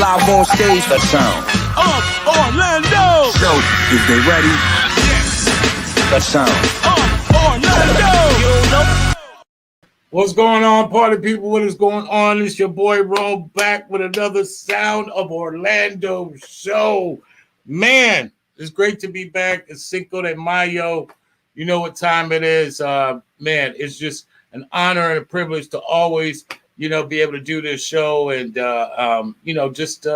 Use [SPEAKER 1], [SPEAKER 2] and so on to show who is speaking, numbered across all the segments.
[SPEAKER 1] live on stage. The sound
[SPEAKER 2] of Orlando.
[SPEAKER 1] So, is they ready?
[SPEAKER 2] Yes.
[SPEAKER 1] The sound
[SPEAKER 2] of Orlando.
[SPEAKER 1] You know.
[SPEAKER 3] What's going on, party people? What is going on? It's your boy Ro back with another Sound of Orlando show. Man, it's great to be back. It's Cinco de Mayo. You know what time it is. Man, it's just an honor and a privilege to always, be able to do this show and, just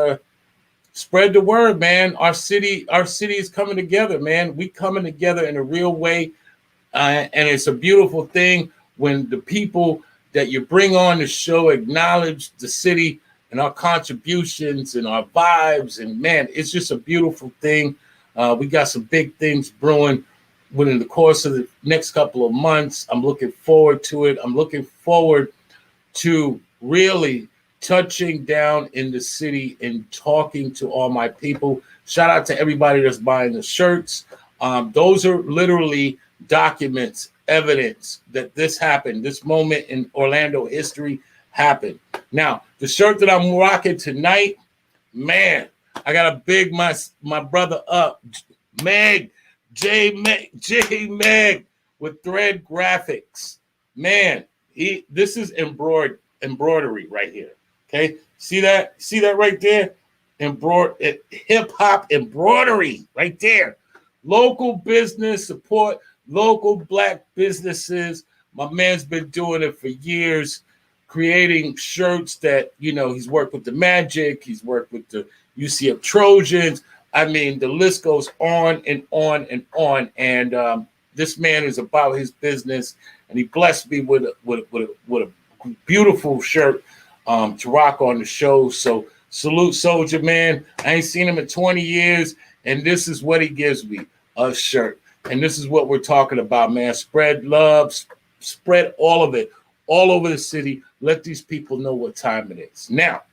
[SPEAKER 3] spread the word, man. Our city is coming together, man. We coming together in a real way. And it's a beautiful thing when the people that you bring on the show acknowledge the city and our contributions and our vibes. And man, it's just a beautiful thing. We got some big things brewing within the course of the next couple of months. I'm looking forward to it. I'm looking forward to really touching down in the city and talking to all my people. Shout out to everybody that's buying the shirts. Those are literally documents, evidence that this happened. This moment in Orlando history happened. Now, the shirt that I'm rocking tonight, man, I got to big my brother up, J Meg with Thread Graphics. Man, this is embroidery right here. Okay, see that right there? Hip hop embroidery right there. Local business support. Local Black businesses. My man's been doing it for years, creating shirts that, he's worked with the Magic. He's worked with the UCF Trojans. I mean, the list goes on and on and on. And this man is about his business. And he blessed me with a beautiful shirt to rock on the show. So salute, Soldier Man. I ain't seen him in 20 years. And this is what he gives me, a shirt. And this is what we're talking about, man. Spread love, spread all of it, all over the city. Let these people know what time it is. Now,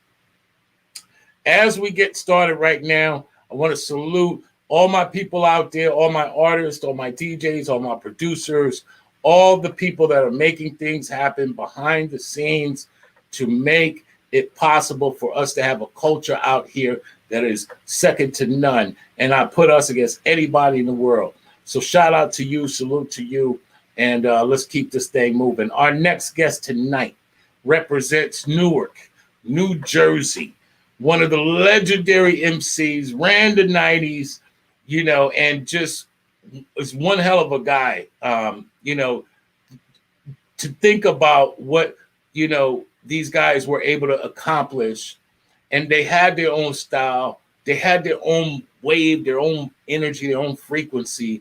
[SPEAKER 3] as we get started right now, I want to salute all my people out there, all my artists, all my DJs, all my producers, all the people that are making things happen behind the scenes to make it possible for us to have a culture out here that is second to none. And I put us against anybody in the world. So shout out to you, salute to you, and let's keep this thing moving. Our next guest tonight represents Newark, New Jersey, one of the legendary MCs, ran the 90s, and just is one hell of a guy. To think about what, these guys were able to accomplish, and they had their own style, they had their own wave, their own energy, their own frequency.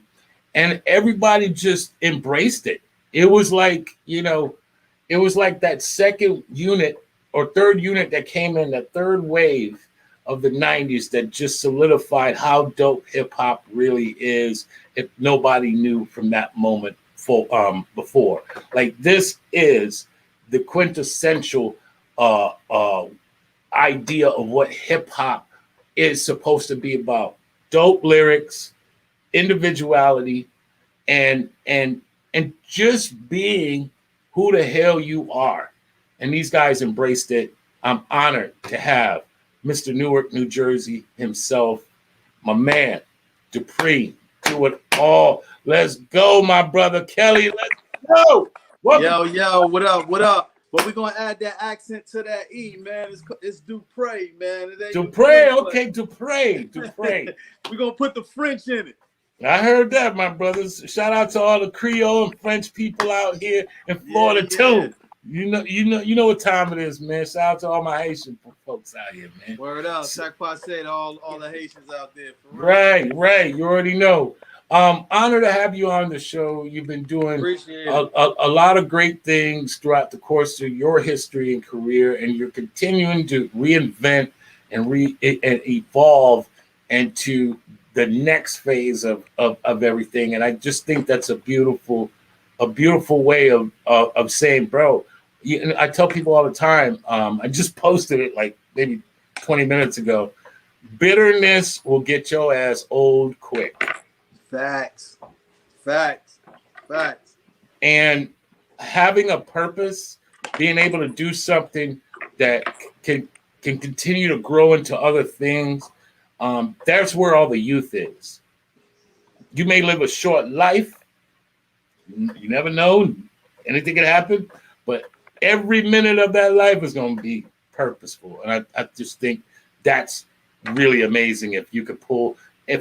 [SPEAKER 3] And everybody just embraced it. It was like, that second unit or third unit that came in, that third wave of the 90s that just solidified how dope hip hop really is if nobody knew from that moment before. Like, this is the quintessential idea of what hip hop is supposed to be about. Dope lyrics, individuality, and just being who the hell you are. And these guys embraced it. I'm honored to have Mr. Newark, New Jersey himself, my man, Dupre, do it all. Let's go, my brother Kelly. Let's go.
[SPEAKER 4] Welcome. Yo, what up? But we're gonna add that accent to that E, man. It's Dupre, man.
[SPEAKER 3] Dupre, okay, Dupre.
[SPEAKER 4] We're gonna put the French in it.
[SPEAKER 3] I heard that, my brothers. Shout out to all the Creole and French people out here in Florida too. You know what time it is, man. Shout out to all my Haitian folks out here, man.
[SPEAKER 4] Word out, Sac Passe to all the Haitians out there.
[SPEAKER 3] Right. You already know. Honor to have you on the show. You've been doing a lot of great things throughout the course of your history and career, and you're continuing to reinvent and evolve into the next phase of everything. And I just think that's a beautiful way of saying, bro. I tell people all the time. I just posted it like maybe 20 minutes ago. Bitterness will get your ass old quick.
[SPEAKER 4] Facts.
[SPEAKER 3] And having a purpose, being able to do something that can can continue to grow into other things. That's where all the youth is. You may live a short life. You never know. Anything can happen. But every minute of that life is going to be purposeful. And I just think that's really amazing if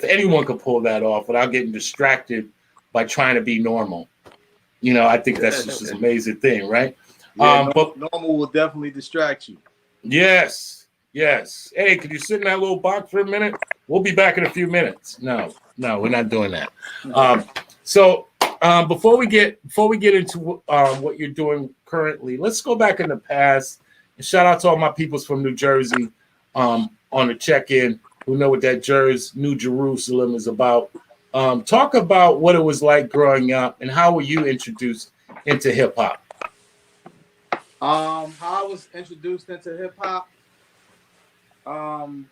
[SPEAKER 3] anyone could pull that off without getting distracted by trying to be normal. I think that's just an amazing thing, right?
[SPEAKER 4] Yeah,
[SPEAKER 3] But
[SPEAKER 4] normal will definitely distract you.
[SPEAKER 3] yes. Hey, could you sit in that little box for a minute? We'll be back in a few minutes. No, we're not doing that. So before we get into what you're doing currently, let's go back in the past and shout out to all my peoples from New Jersey on the check-in who know what that New Jerusalem is about. Talk about what it was like growing up and how were you introduced into hip hop?
[SPEAKER 4] How I was introduced into hip hop, in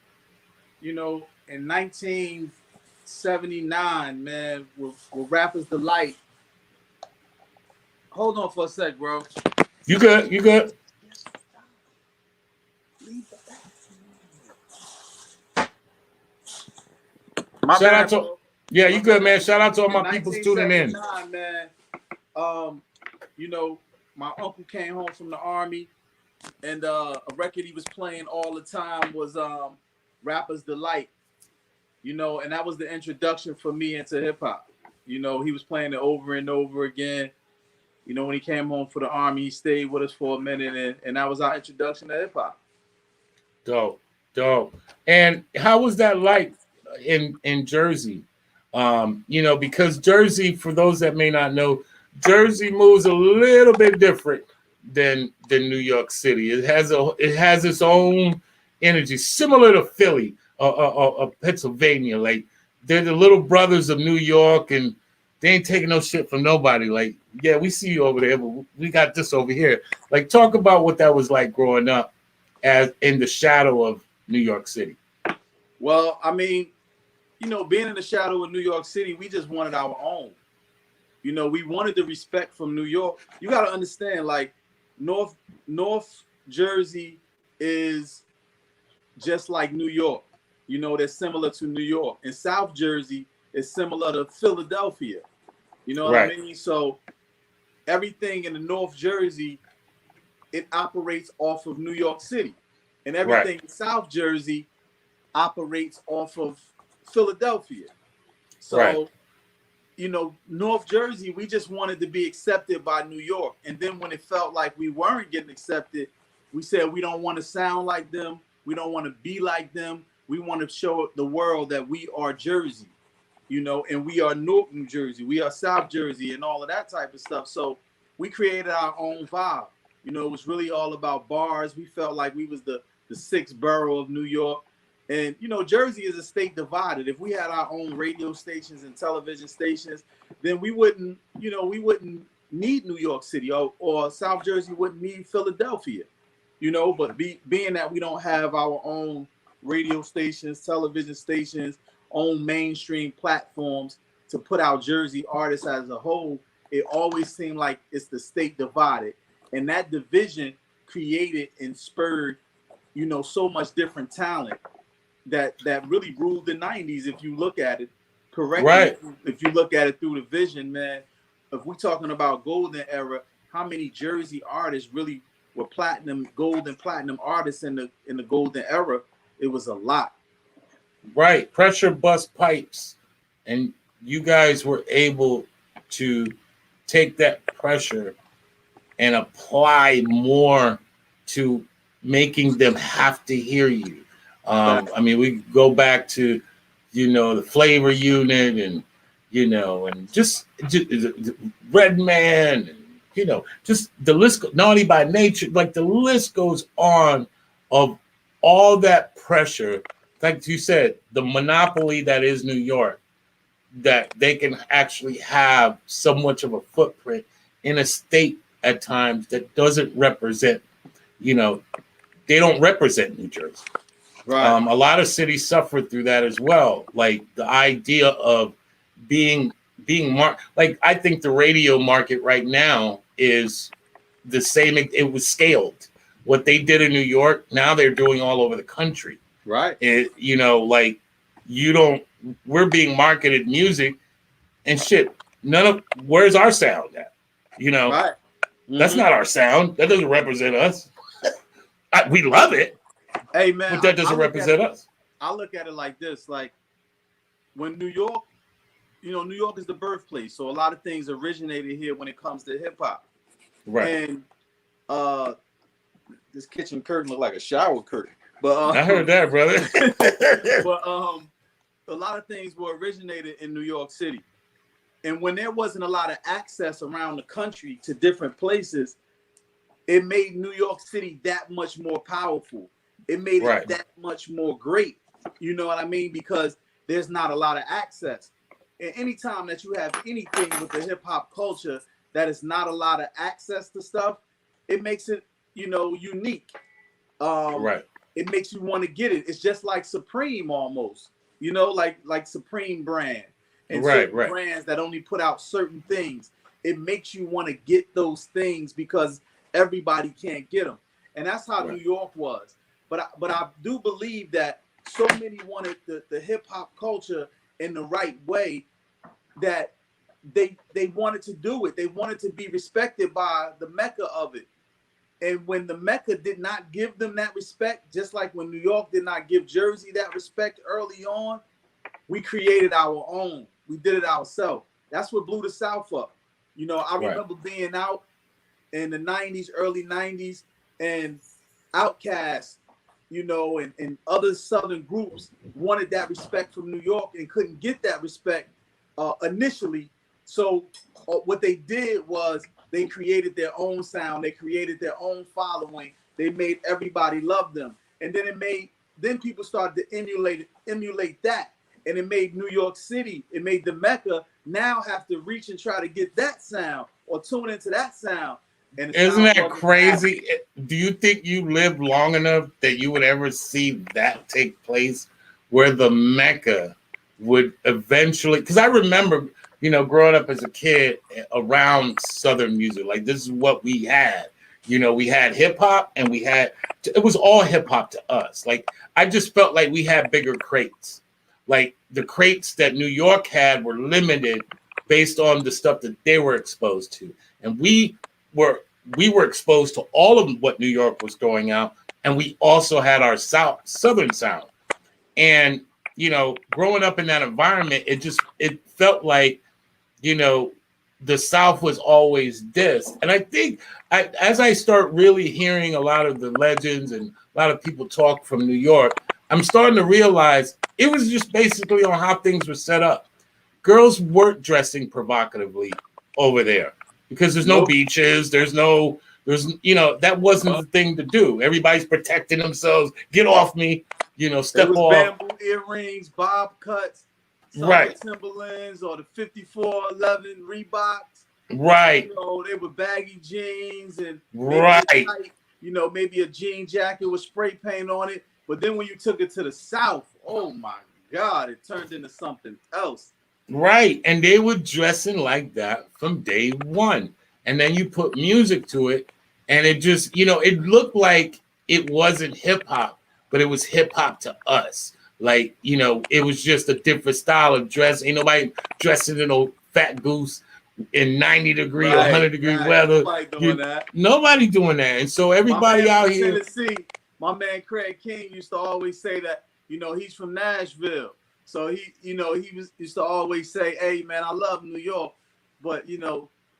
[SPEAKER 4] 1979, man, with Rapper's Delight. Hold on for a sec, bro.
[SPEAKER 3] You good. Shout out to you good, man. Shout out to all my people tuning in.
[SPEAKER 4] Man, my uncle came home from the army, and a record he was playing all the time was Rapper's Delight. And that was the introduction for me into hip hop. He was playing it over and over again. When he came home for the army, he stayed with us for a minute, and that was our introduction to hip hop.
[SPEAKER 3] Dope. And how was that like in Jersey? Because Jersey, for those that may not know, Jersey moves a little bit different than New York City. It has its own energy, similar to Philly or Pennsylvania. Like they're the little brothers of New York, and they ain't taking no shit from nobody. Like, yeah, we see you over there, but we got this over here. Like, talk about what that was like growing up as in the shadow of New York City.
[SPEAKER 4] Well, I mean, being in the shadow of New York City, we just wanted our own. We wanted the respect from New York. You got to understand, like, North Jersey is just like New York. They're similar to New York. And South Jersey is similar to Philadelphia. You know what I mean? So everything in the North Jersey, it operates off of New York City. And everything in South Jersey operates off of Philadelphia. So, North Jersey, we just wanted to be accepted by New York. And then when it felt like we weren't getting accepted, we said we don't want to sound like them. We don't want to be like them. We want to show the world that we are Jersey, and we are North New Jersey. We are South Jersey and all of that type of stuff. So we created our own vibe. It was really all about bars. We felt like we was the sixth borough of New York. And, Jersey is a state divided. If we had our own radio stations and television stations, then we wouldn't need New York City or South Jersey wouldn't need Philadelphia, but being that we don't have our own radio stations, television stations, own mainstream platforms to put out Jersey artists as a whole, it always seemed like it's the state divided. And that division created and spurred, so much different talent that really ruled the 90s, if you look at it correctly.
[SPEAKER 3] Right.
[SPEAKER 4] If you look at it through the vision, man, if we're talking about golden era, how many Jersey artists really were gold and platinum artists in the golden era? It was a lot.
[SPEAKER 3] Right. Pressure bust pipes. And you guys were able to take that pressure and apply more to making them have to hear you. I mean, we go back to, the Flavor Unit and, and just Redman, and, just the list, Naughty by Nature, like the list goes on of all that pressure. Like you said, the monopoly that is New York, that they can actually have so much of a footprint in a state at times that doesn't represent, they don't represent New Jersey.
[SPEAKER 4] Right.
[SPEAKER 3] A lot of cities suffer through that as well. Like the idea of being like, I think the radio market right now is the same. It was scaled what they did in New York, now they're doing all over the country.
[SPEAKER 4] Right.
[SPEAKER 3] It, you know, like we're being marketed music and shit. Where's our sound at? You know,
[SPEAKER 4] Right.
[SPEAKER 3] That's not our sound. That doesn't represent us. We love it.
[SPEAKER 4] Hey man,
[SPEAKER 3] but that doesn't represent us.
[SPEAKER 4] I look at it like this: like when New York, New York is the birthplace, so a lot of things originated here when it comes to hip hop.
[SPEAKER 3] Right.
[SPEAKER 4] And this kitchen curtain looked like a shower curtain. But
[SPEAKER 3] I heard that, brother.
[SPEAKER 4] But a lot of things were originated in New York City. And when there wasn't a lot of access around the country to different places, it made New York City that much more powerful. It made it that much more great. You know what I mean? Because there's not a lot of access. And anytime that you have anything with the hip hop culture that is not a lot of access to stuff, it makes it, unique. It makes you want to get it. It's just like Supreme almost, like Supreme brand and certain brands that only put out certain things. It makes you want to get those things because everybody can't get them. And that's how New York was. But I do believe that so many wanted the hip hop culture in the right way that they wanted to do it. They wanted to be respected by the Mecca of it. And when the Mecca did not give them that respect, just like when New York did not give Jersey that respect early on, we created our own. We did it ourselves. That's what blew the South up. I remember being out in the 90s, early 90s, and Outkast, and other Southern groups wanted that respect from New York and couldn't get that respect initially. So what they did was they created their own sound. They created their own following. They made everybody love them. And then people started to emulate that. And it made New York City, it made the Mecca now have to reach and try to get that sound or tune into that sound. And
[SPEAKER 3] isn't that crazy? Do you think you lived long enough that you would ever see that take place where the Mecca would eventually, because I remember, growing up as a kid around Southern music, like this is what we had. We had hip hop and it was all hip hop to us. Like, I just felt like we had bigger crates. Like the crates that New York had were limited based on the stuff that they were exposed to. And we were exposed to all of what New York was throwing out. And we also had our Southern sound. And, growing up in that environment, it felt like, the South was always this. And I think as I start really hearing a lot of the legends and a lot of people talk from New York, I'm starting to realize it was just basically on how things were set up. Girls weren't dressing provocatively over there because there's no beaches. That wasn't the thing to do. Everybody's protecting themselves. Get off me, step off.
[SPEAKER 4] Bamboo earrings, bob cuts. Timberlands or the 5411 Reeboks.
[SPEAKER 3] Right.
[SPEAKER 4] They were baggy jeans and maybe a jean jacket with spray paint on it. But then when you took it to the South, oh my God, it turned into something else.
[SPEAKER 3] Right. And they were dressing like that from day one. And then you put music to it, and it just, it looked like it wasn't hip hop, but it was hip hop to us. Like, it was just a different style of dress. Ain't nobody dressing in a fat goose in 90-degree or 100-degree weather. Nobody doing that. And so everybody out here.
[SPEAKER 4] Tennessee, my man Craig King used to always say that, he's from Nashville. So he used to always say, hey, man, I love New York, but,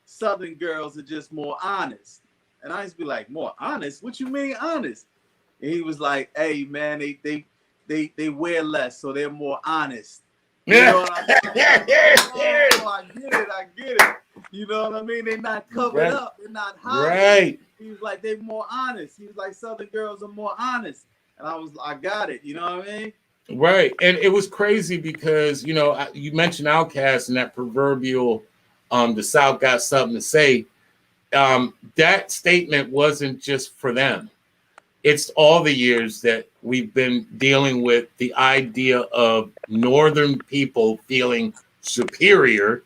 [SPEAKER 4] Southern girls are just more honest. And I used to be like, more honest? What you mean honest? And he was like, hey, man, they wear less, so they're more honest. You know what I mean? I get it. You know what I mean? They're not covered up. They're not hot.
[SPEAKER 3] Right.
[SPEAKER 4] He was like, they're more honest. He was like, Southern girls are more honest. And I got it. You know what I mean?
[SPEAKER 3] Right. And it was crazy because, you mentioned Outkast and that proverbial, the South got something to say. That statement wasn't just for them. It's all the years that we've been dealing with the idea of Northern people feeling superior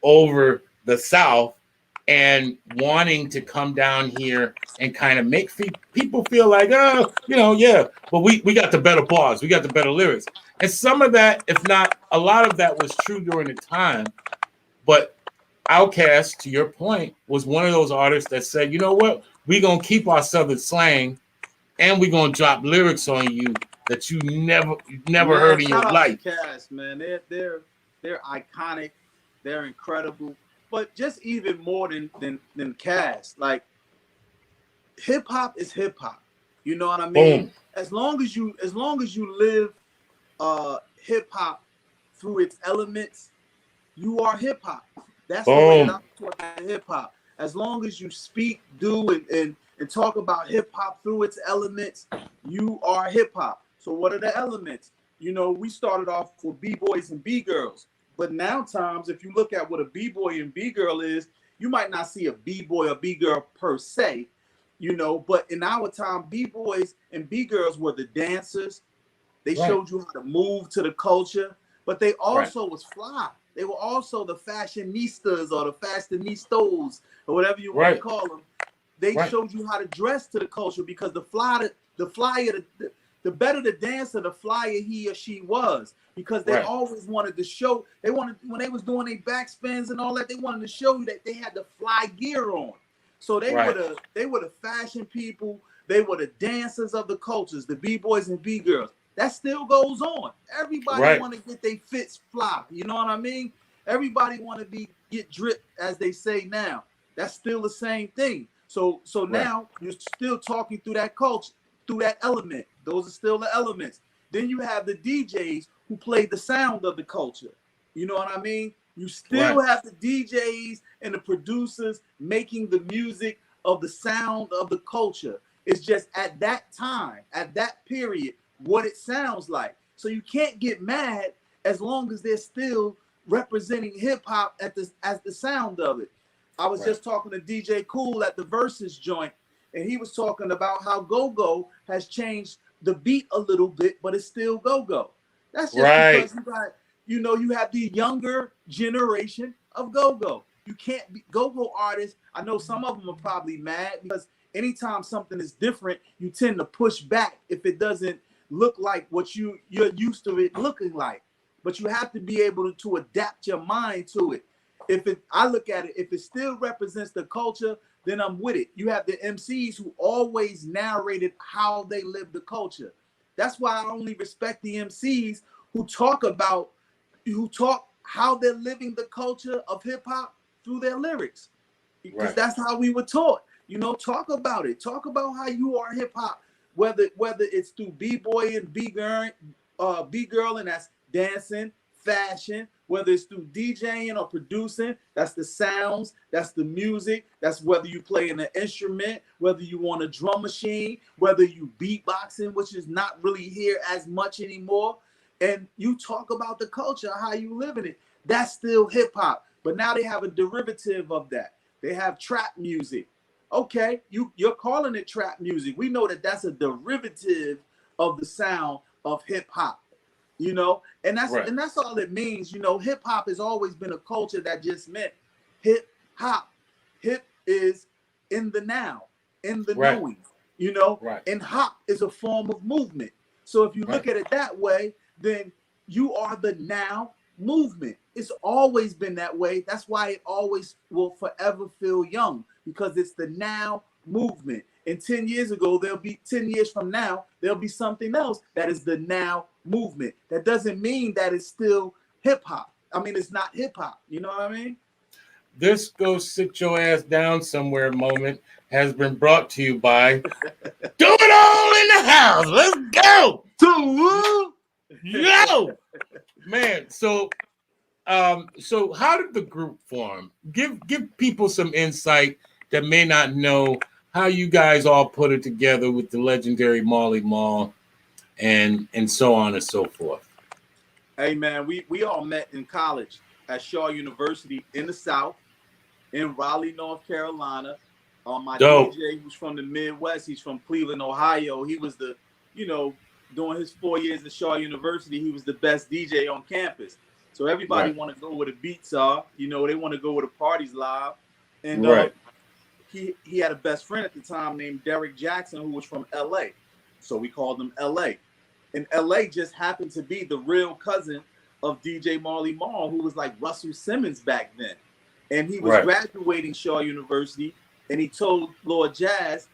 [SPEAKER 3] over the South and wanting to come down here and kind of make people feel like, oh, yeah, but we got the better bars, we got the better lyrics. And some of that, if not a lot of that, was true during the time. But Outkast, to your point, was one of those artists that said, you know what, we're going to keep our Southern slang and we're going to drop lyrics on you that you never heard in your life.
[SPEAKER 4] Outkast, man, they're iconic, they're incredible. But just even more than Cast, like hip hop is hip hop. You know what I mean?
[SPEAKER 3] Boom.
[SPEAKER 4] As long as you live hip hop through its elements, you are hip hop. That's the way that I'm talking hip hop. As long as you speak, do, and talk about hip hop through its elements, you are hip hop. So what are the elements? We started off with B-boys and B-girls. But now times, if you look at what a B-boy and B-girl is, you might not see a B-boy or B-girl per se, but in our time, B-boys and B-girls were the dancers. They showed you how to move to the culture, but they also was fly. They were also the fashionistas or the fashionistas or whatever you want to call them. They showed you how to dress to the culture because the better the dancer, the flyer he or she was, because they always wanted to show. When they was doing their backspins and all that, they wanted to show you that they had the fly gear on. So they were the fashion people. They were the dancers of the cultures, the B-boys and B-girls. That still goes on. Everybody want to get their fits fly. You know what I mean? Everybody want to get dripped, as they say now. That's still the same thing. So now you're still talking through that culture, through that element. Those are still the elements. Then you have the DJs who play the sound of the culture. You know what I mean? You still have the DJs and the producers making the music of the sound of the culture. It's just at that time, at that period, what it sounds like. So you can't get mad as long as they're still representing hip hop as the sound of it. I was just talking to DJ Cool at the Versus joint, and he was talking about how go-go has changed the beat a little bit, but it's still go-go. That's just because you have the younger generation of go-go. You can't be go-go artists. I know some of them are probably mad because anytime something is different, you tend to push back if it doesn't look like what you're used to it looking like. But you have to be able to adapt your mind to it. I look at it, if it still represents the culture, then I'm with it. You have the MCs who always narrated how they live the culture. That's why I only respect the MCs who talk how they're living the culture of hip hop through their lyrics. Because that's how we were taught. Talk about it. Talk about how you are hip hop, whether it's through B-boy and B-girl, and that's dancing, fashion, whether it's through DJing or producing, that's the sounds, that's the music, that's whether you play an instrument, whether you want a drum machine, whether you beatboxing, which is not really here as much anymore. And you talk about the culture, how you live in it. That's still hip hop. But now they have a derivative of that. They have trap music. Okay, you're calling it trap music. We know that that's a derivative of the sound of hip hop. And that's all it means. Hip hop has always been a culture that just meant hip hop. Hip is in the now, in the knowing, and hop is a form of movement. So if you look at it that way, then you are the now movement. It's always been that way. That's why it always will forever feel young, because it's the now movement. And 10 years ago, 10 years from now, there'll be something else that is the now movement. That doesn't mean that it's still hip hop. I mean, it's not hip hop. You know what I mean?
[SPEAKER 3] This Go Sit Your Ass Down Somewhere moment has been brought to you by Do It All in the House. Let's go. Yo, man. So how did the group form? Give people some insight that may not know how you guys all put it together with the legendary Marley Marl and so on and so forth.
[SPEAKER 4] Hey man, we all met in college at Shaw University in the South, in Raleigh, North Carolina. My DJ who's from the Midwest, he's from Cleveland, Ohio. He was during his 4 years at Shaw University, he was the best DJ on campus. So everybody want to go where the beats are. They want to go where the party's live. And
[SPEAKER 3] Right.
[SPEAKER 4] he had a best friend at the time named Derek Jackson, who was from L.A. So we called him L.A. And L.A. just happened to be the real cousin of DJ Marley Marl, who was like Russell Simmons back then. And he was
[SPEAKER 3] Right.
[SPEAKER 4] graduating Shaw University, and he told Lord Jazz,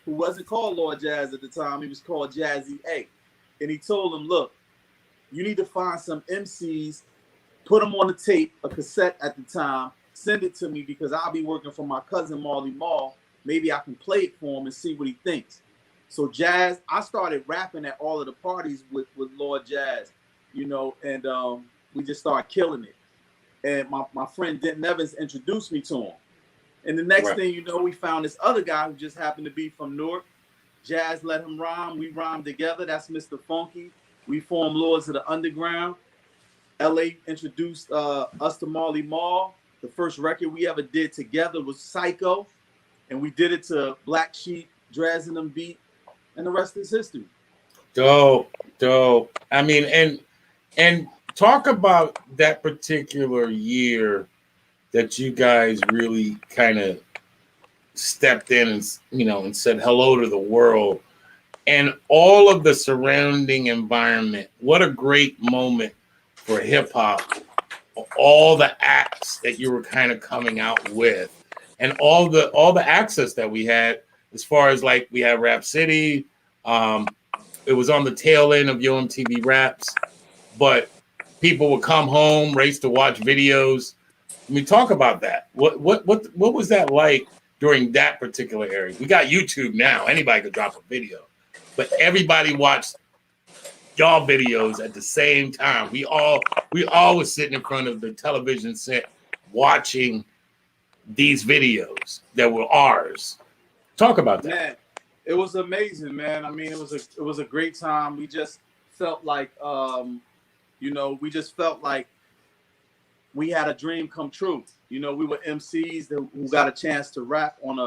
[SPEAKER 4] who wasn't called Lord Jazz at the time, he was called Jazzy A. And he told him, look, you need to find some MCs, put them on the tape, a cassette at the time, send it to me because I'll be working for my cousin Marley Marl. Maybe I can play it for him and see what he thinks. So Jazz, I started rapping at all of the parties with Lord Jazz, you know, and we just started killing it. And my friend Denton Evans introduced me to him. And the next
[SPEAKER 3] Right.
[SPEAKER 4] thing you know, we found this other guy who just happened to be from Newark. Jazz let him rhyme. We rhymed together. That's Mr. Funky. We formed Lords of the Underground. LA introduced us to Marley Marl. The first record we ever did together was Psycho. And we did it to Black Sheep, Draz and them beat. And the rest is history.
[SPEAKER 3] Dope. I mean, and talk about that particular year that you guys really kind of stepped in and, you know, and said hello to the world and all of the surrounding environment. What a great moment for hip hop. All the acts that you were kind of coming out with, and all the access that we had, as far as like we had Rap City. It was on the tail end of Yo MTV Raps, but people would come home, race to watch videos. I mean, talk about that. What was that like during that particular era? We got YouTube now; anybody could drop a video, but everybody watched y'all videos at the same time. We all was sitting in front of the television set watching these videos that were ours. Talk about that.
[SPEAKER 4] Man, it was amazing, man. I mean, it was a great time. We just felt like you know, we just felt like we had a dream come true. You know, we were MCs who got a chance to rap on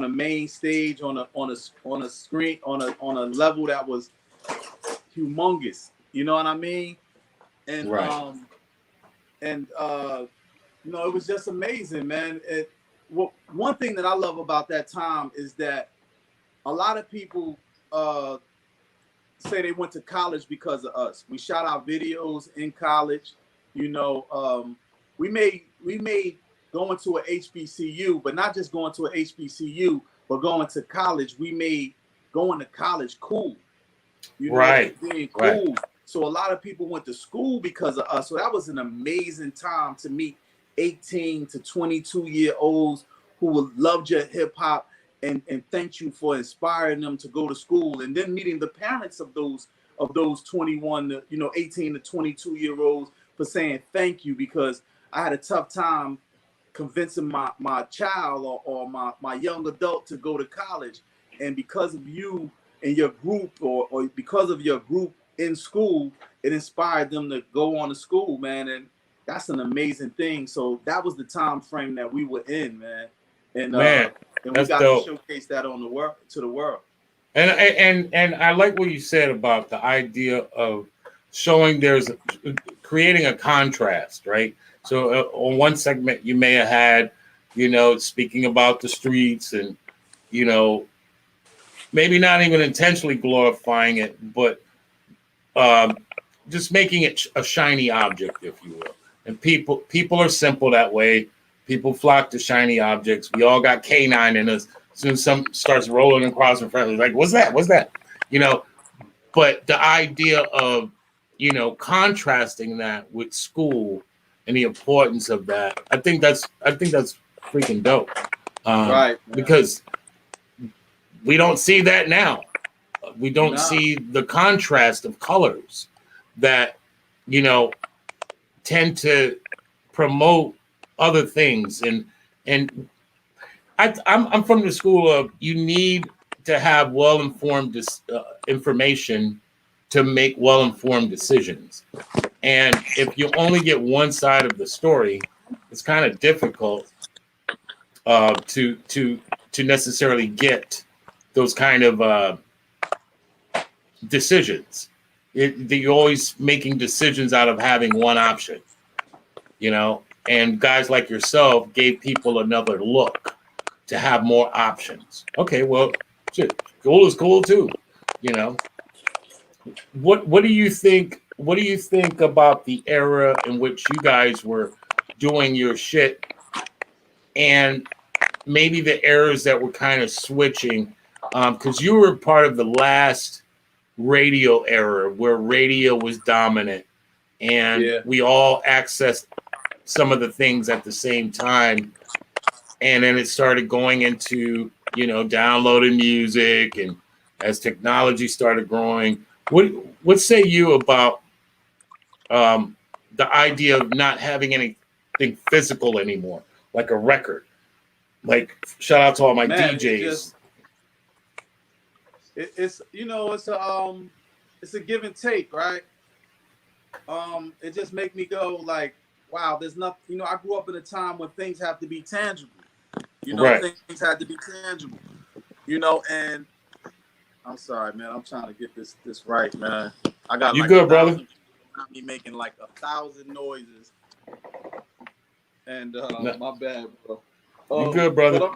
[SPEAKER 4] a main stage, on a screen, on a level that was humongous. You know what I mean? And
[SPEAKER 3] Right.
[SPEAKER 4] You know, it was just amazing, man. One thing that I love about that time is that a lot of people say they went to college because of us. We shot our videos in college. You know, we made going to a HBCU, but not just going to a HBCU, but going to college. We made going to college cool. You know,
[SPEAKER 3] Right.
[SPEAKER 4] being cool.
[SPEAKER 3] Right.
[SPEAKER 4] So a lot of people went to school because of us. So that was an amazing time to meet 18 to 22-year-olds who loved your hip hop and thanked you for inspiring them to go to school. And then meeting the parents of those 21 to, you know, 18 to 22-year-olds for saying thank you, because I had a tough time convincing my child or my young adult to go to college. And because of you and your group, or because of your group in school, it inspired them to go on to school, man. And that's an amazing thing. So that was the time frame that we were in, man. And and we got
[SPEAKER 3] dope.
[SPEAKER 4] to showcase that on the world, to the world.
[SPEAKER 3] And I like what you said about the idea of showing creating a contrast, right? So on one segment you may have had, you know, speaking about the streets and, you know, maybe not even intentionally glorifying it, but just making it a shiny object, if you will. And people are simple that way. People flock to shiny objects. We all got canine in us. As soon as something starts rolling across in front of us, like, what's that? What's that? You know, but the idea of, you know, contrasting that with school and the importance of that, I think that's freaking dope.
[SPEAKER 4] Right.
[SPEAKER 3] Because we don't see that now. We don't see the contrast of colors that, you know, tend to promote other things. And I'm from the school of you need to have well-informed information to make well-informed decisions. And if you only get one side of the story, it's kind of difficult to necessarily get those kind of decisions. You're always making decisions out of having one option, you know. and guys like yourself gave people another look to have more options. Okay, well, shit, gold is cool too, you know. What do you think? What do you think about the era in which you guys were doing your shit, and maybe the eras that were kind of switching? Because you were part of the last radio era where radio was dominant, and we all accessed some of the things at the same time, and then it started going into, you know, downloading music, and as technology started growing, what say you about the idea of not having anything physical anymore, like a record? Like, shout out to all my DJs.
[SPEAKER 4] It's you know, it's a give and take, right? It just make me go like, wow, there's nothing. You know, I grew up in a time when things have to be tangible. You know,
[SPEAKER 3] right.
[SPEAKER 4] Things had to be tangible. You know, and I'm sorry, man. I'm trying to get this right, man. I got
[SPEAKER 3] you
[SPEAKER 4] like
[SPEAKER 3] good, brother.
[SPEAKER 4] Got me making like 1,000 noises, and my bad, bro.
[SPEAKER 3] You good, brother?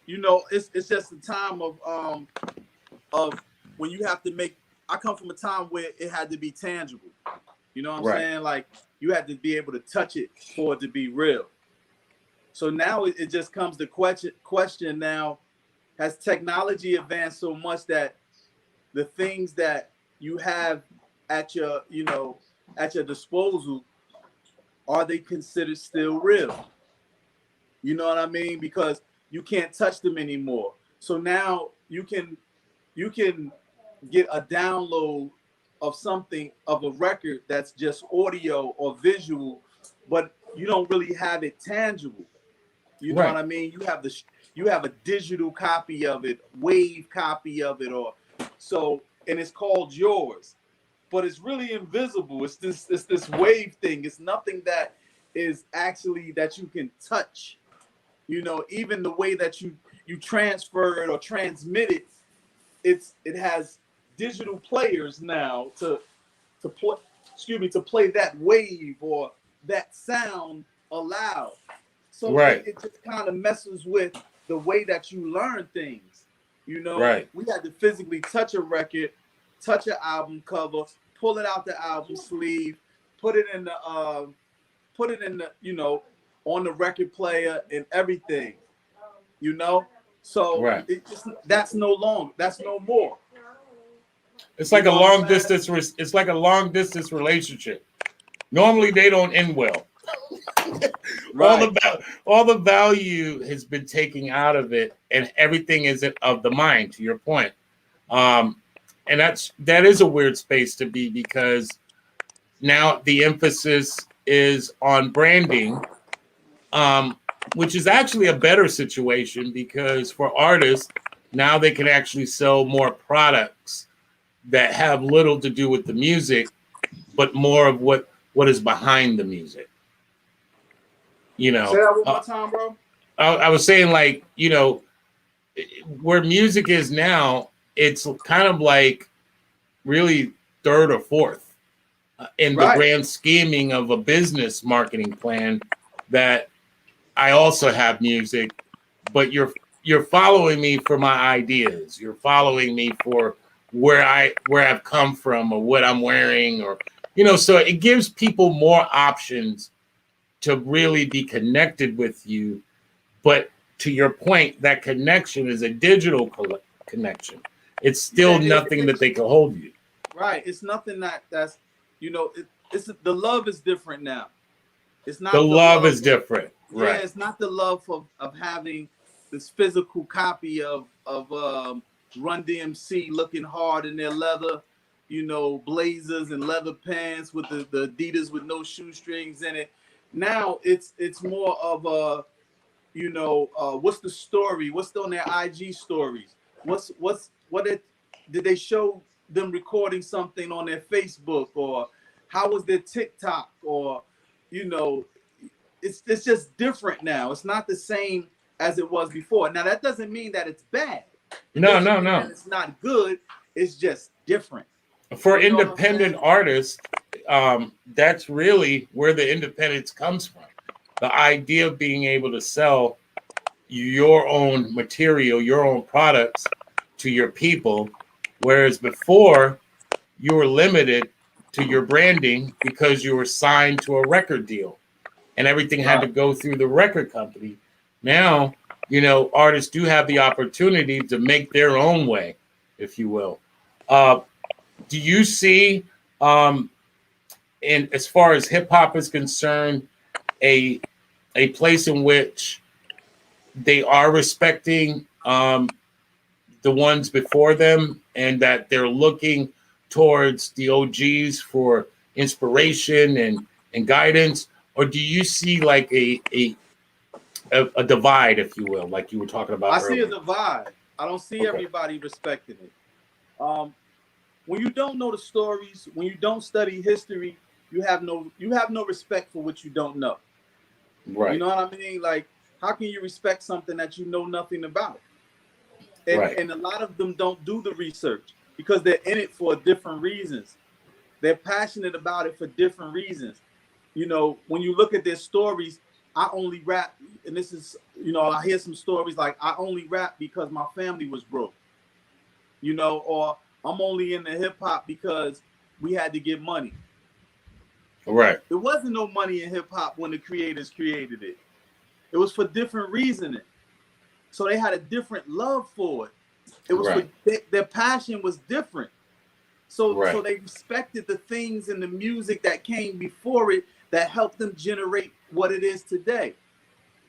[SPEAKER 4] You know, it's just a time of when you have to make. I come from a time where it had to be tangible. You know what I'm saying? Like, you had to be able to touch it for it to be real. So now it just comes to question now, has technology advanced so much that the things that you have at your, you know, at your disposal, are they considered still real? You know what I mean? Because you can't touch them anymore. So now you can get a download of something, of a record that's just audio or visual, but you don't really have it tangible. You know what I mean? You have a digital copy of it, wave copy of it, or so, and it's called yours, but it's really invisible. It's this wave thing. It's nothing that is actually that you can touch. You know, even the way that you transfer it or transmit it, it has digital players now to play that wave or that sound aloud. So it just kind of messes with the way that you learn things. You know, we had to physically touch a record, touch an album cover, pull it out the album sleeve, put it in the you know, on the record player and everything. You know, so that's no more.
[SPEAKER 3] It's like a long distance. It's like a long distance relationship. Normally, they don't end well. All the value has been taken out of it, and everything is of the mind. To your point, and that is a weird space to be, because now the emphasis is on branding, which is actually a better situation, because for artists now they can actually sell more products that have little to do with the music, but more of what is behind the music. You know,
[SPEAKER 4] say that one more time, bro.
[SPEAKER 3] I was saying, like, you know, where music is now, it's kind of like really third or fourth in the grand scheming of a business marketing plan. That I also have music, but you're following me for my ideas. You're following me for where I've come from, or what I'm wearing, or, you know, so it gives people more options to really be connected with you. But to your point, that connection is a digital connection. It's still nothing that they can hold you.
[SPEAKER 4] Right. It's nothing that's, you know, it's the love is different now. It's not
[SPEAKER 3] the love is different.
[SPEAKER 4] Yeah, it's not the love of having this physical copy of Run DMC looking hard in their leather, you know, blazers and leather pants with the Adidas with no shoestrings in it. Now it's more of a, you know, what's the story? What's on their IG stories? Did they show them recording something on their Facebook, or how was their TikTok, or, you know, it's just different now. It's not the same as it was before. Now that doesn't mean that it's bad.
[SPEAKER 3] No.
[SPEAKER 4] It's not good. It's just different.
[SPEAKER 3] For independent artists, that's really where the independence comes from. the idea of being able to sell your own material, your own products to your people, whereas before you were limited to your branding because you were signed to a record deal and everything had to go through the record company. Now, artists do have the opportunity to make their own way, if you will. Do you see, in as far as hip hop is concerned, a place in which they are respecting the ones before them, and that they're looking towards the OGs for inspiration and guidance? Or do you see like a divide, if you will, like you were talking about
[SPEAKER 4] I see
[SPEAKER 3] earlier?
[SPEAKER 4] a divide. I don't see everybody respecting it. When you don't know the stories, when you don't study history, you have no respect for what you don't know.
[SPEAKER 3] Right.
[SPEAKER 4] You know what I mean? Like, how can you respect something that you know nothing about? And,
[SPEAKER 3] Right.
[SPEAKER 4] and a lot of them don't do the research because they're in it for different reasons. They're passionate about it for different reasons. When you look at their stories, I only rap, and this is, I hear some stories like, I only rap because my family was broke, or I'm only into hip hop because we had to get money.
[SPEAKER 3] Right.
[SPEAKER 4] There wasn't no money in hip hop when the creators created it. It was for different reasoning. So they had a different love for it. It was for their passion was different. So they respected the things in the music that came before it that helped them generate what it is today.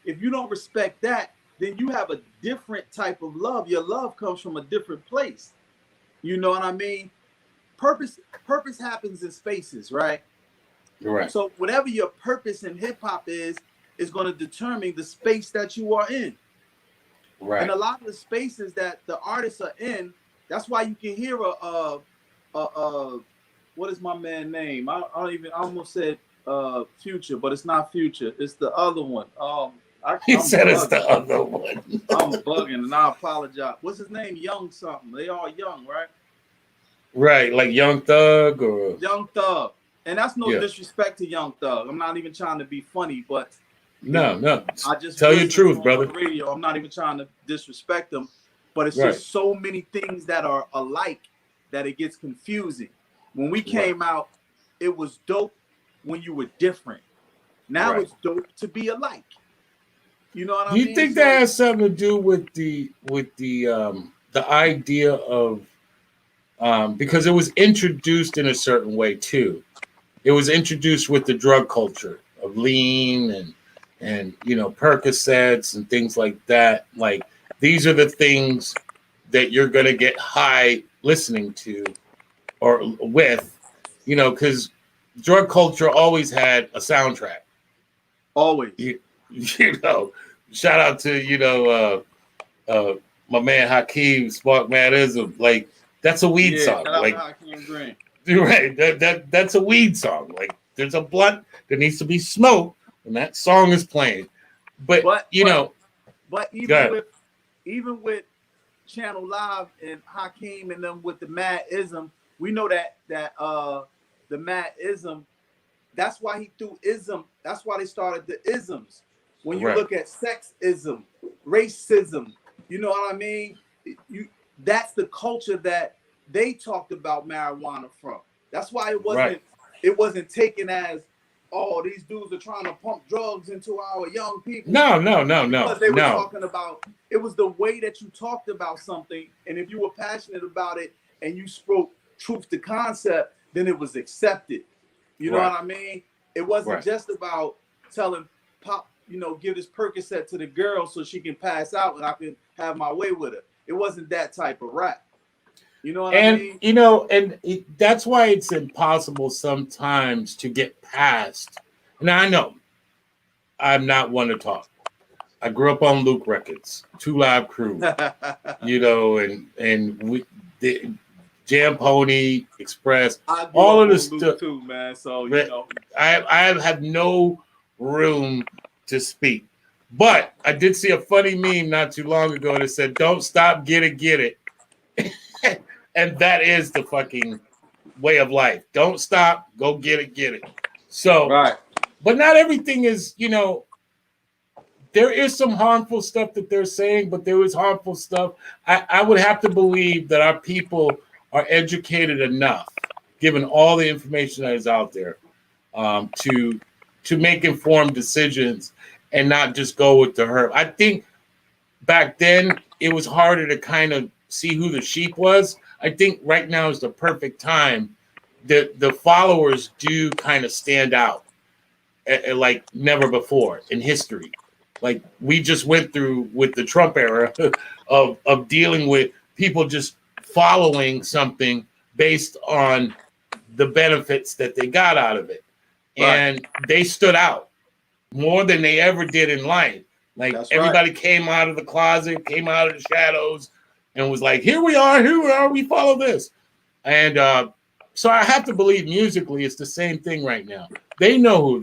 [SPEAKER 4] If you don't respect that, then you have a different type of love. Your love comes from a different place. You know what I mean? Purpose happens in spaces, right?
[SPEAKER 3] Right.
[SPEAKER 4] So whatever your purpose in hip hop is going to determine the space that you are in.
[SPEAKER 3] Right.
[SPEAKER 4] And a lot of the spaces that the artists are in, that's why you can hear what is my man's name? I almost said Future, but it's not Future. It's the other one.
[SPEAKER 3] He said it's the other one.
[SPEAKER 4] I'm bugging, and I apologize. What's his name? Young something. They all young, right?
[SPEAKER 3] Right, like Young Thug or
[SPEAKER 4] Young Thug. And that's no disrespect to Young Thug. I'm not even trying to be funny, but
[SPEAKER 3] no.
[SPEAKER 4] I just
[SPEAKER 3] tell your truth, brother.
[SPEAKER 4] On the radio. I'm not even trying to disrespect them, but it's just so many things that are alike that it gets confusing. When we came out, it was dope when you were different. Now it's dope to be alike. You know what I mean?
[SPEAKER 3] Do you think that has something to do with the idea of because it was introduced in a certain way too? It was introduced with the drug culture of lean and Percocets and things like that. Like, these are the things that you're gonna get high listening to or with, because drug culture always had a soundtrack.
[SPEAKER 4] Always.
[SPEAKER 3] Shout out to my man Hakeem Spark Madism. Like, that's a weed song. Like, right, that's a weed song. Like, there's a blunt that needs to be smoked when that song is playing. But even with Channel Live and Hakeem and them with the Mad-ism, we know that the Mad-ism, that's why he threw ism. That's why they started the isms. When you look at sexism, racism, you know what I mean? That's the culture that they talked about marijuana from. That's why it wasn't taken as, oh, these dudes are trying to pump drugs into our young people. No.
[SPEAKER 4] Because they were talking about, it was the way that you talked about something, and if you were passionate about it and you spoke truth to concept, then it was accepted. You know what I mean? It wasn't just about telling Pop, give this Percocet to the girl so she can pass out and I can have my way with her. It wasn't that type of rap. You know what I mean?
[SPEAKER 3] That's why it's impossible sometimes to get past. Now, I know I'm not one to talk. I grew up on Luke Records, Two Live Crew, and we Jam Pony, Express, all of this stuff
[SPEAKER 4] too, man. So
[SPEAKER 3] I have no room to speak. But I did see a funny meme not too long ago that said, "Don't stop, get it." And that is the fucking way of life. Don't stop, go get it. So, but not everything is, there is some harmful stuff that they're saying, but there is harmful stuff. I would have to believe that our people are educated enough, given all the information that is out there, to make informed decisions and not just go with the herd. I think back then it was harder to kind of see who the sheep was. I think right now is the perfect time. The followers do kind of stand out like never before in history. Like we just went through with the Trump era of dealing with people just following something based on the benefits that they got out of it.
[SPEAKER 4] Right.
[SPEAKER 3] And they stood out more than they ever did in life. Like
[SPEAKER 4] That's
[SPEAKER 3] everybody came out of the closet, came out of the shadows, and was like, here we are, we follow this. And so I have to believe musically it's the same thing right now. They know who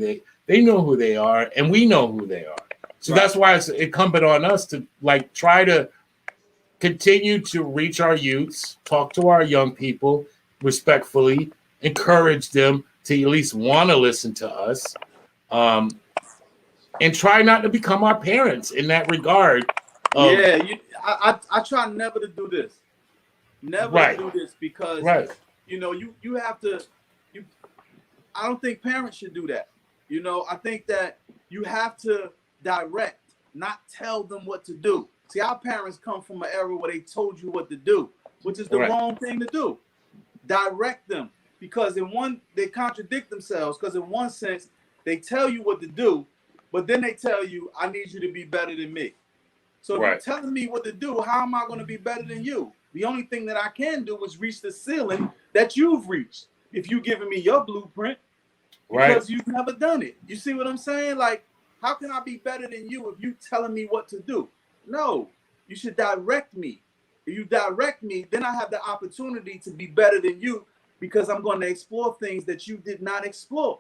[SPEAKER 3] they are, and we know who they are. So that's why it's incumbent on us to like try to continue to reach our youths, talk to our young people respectfully, encourage them to at least want to listen to us, and try not to become our parents in that regard.
[SPEAKER 4] I try never to do this. Never to do this because you know you have to. I don't think parents should do that. You know, I think that you have to direct, not tell them what to do. See, our parents come from an era where they told you what to do, which is the wrong thing to do. Direct them, because they contradict themselves, because in one sense they tell you what to do, but then they tell you, I need you to be better than me. So if you're telling me what to do, how am I going to be better than you? The only thing that I can do is reach the ceiling that you've reached. If you've given me your blueprint, because you've never done it. You see what I'm saying? Like, how can I be better than you if you telling me what to do? No, you should direct me. If you direct me, then I have the opportunity to be better than you, because I'm going to explore things that you did not explore.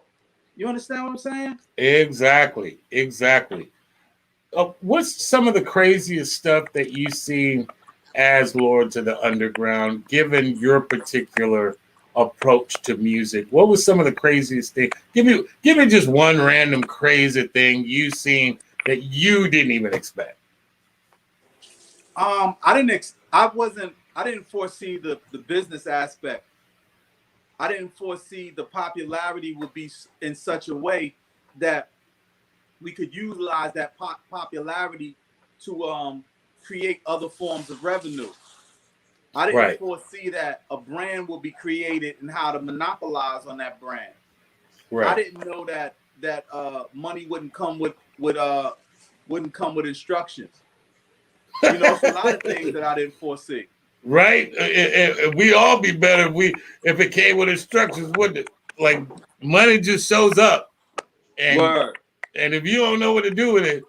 [SPEAKER 4] You understand what I'm saying? Exactly.
[SPEAKER 3] What's some of the craziest stuff that you see as Lords of the Underground, given your particular approach to music? What was some of the craziest thing? Give me just one random crazy thing you seen that you didn't even expect.
[SPEAKER 4] I didn't foresee the business aspect. I didn't foresee the popularity would be in such a way that we could utilize that popularity to create other forms of revenue. I didn't foresee that a brand will be created and how to monopolize on that brand. I didn't know that money wouldn't come with instructions. You know, it's a lot of things that I didn't foresee.
[SPEAKER 3] We all be better if it came with instructions, wouldn't it? Like money just shows up, and if you don't know what to do with it,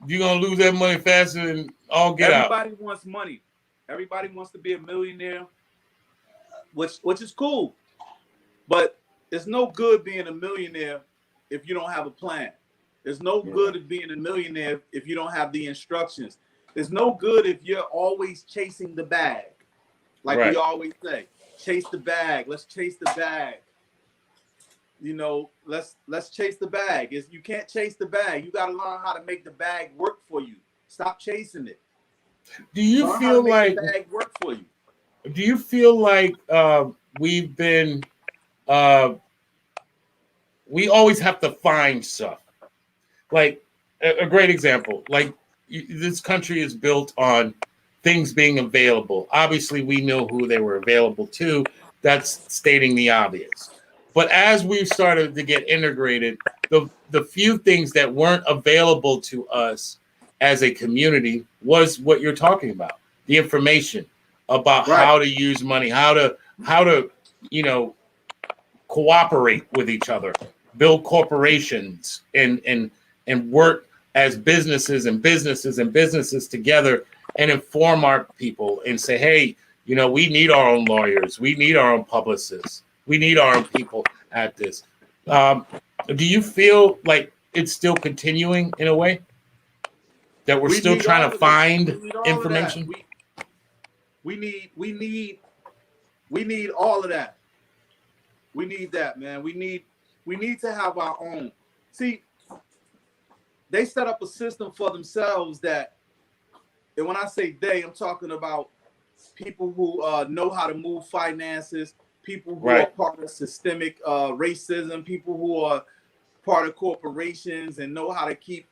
[SPEAKER 3] you're gonna lose that money faster than all get out.
[SPEAKER 4] Everybody wants money. Everybody wants to be a millionaire, which is cool, but it's no good being a millionaire if you don't have a plan. There's no good at being a millionaire if you don't have the instructions. There's no good if you're always chasing the bag. Like we always say, chase the bag. Let's chase the bag. You know, let's chase the bag. You can't chase the bag. You got to learn how to make the bag work for you. Stop chasing it.
[SPEAKER 3] Do you feel like
[SPEAKER 4] the bag work for you?
[SPEAKER 3] Do you feel like we've been we always have to find stuff? Like a great example, like this country is built on things being available. Obviously, we know who they were available to. That's stating the obvious. But as we've started to get integrated, the few things that weren't available to us as a community was what you're talking about. The information about how to use money, how to cooperate with each other, build corporations, and work as businesses together, and inform our people and say, hey, we need our own lawyers, we need our own publicists, we need our own people at this. Do you feel like it's still continuing in a way that we're still trying to find information?
[SPEAKER 4] We need all of that. We need that, man. We need to have our own. See, they set up a system for themselves that, and when I say they, I'm talking about people who know how to move finances, people who are part of systemic racism, people who are part of corporations and know how to keep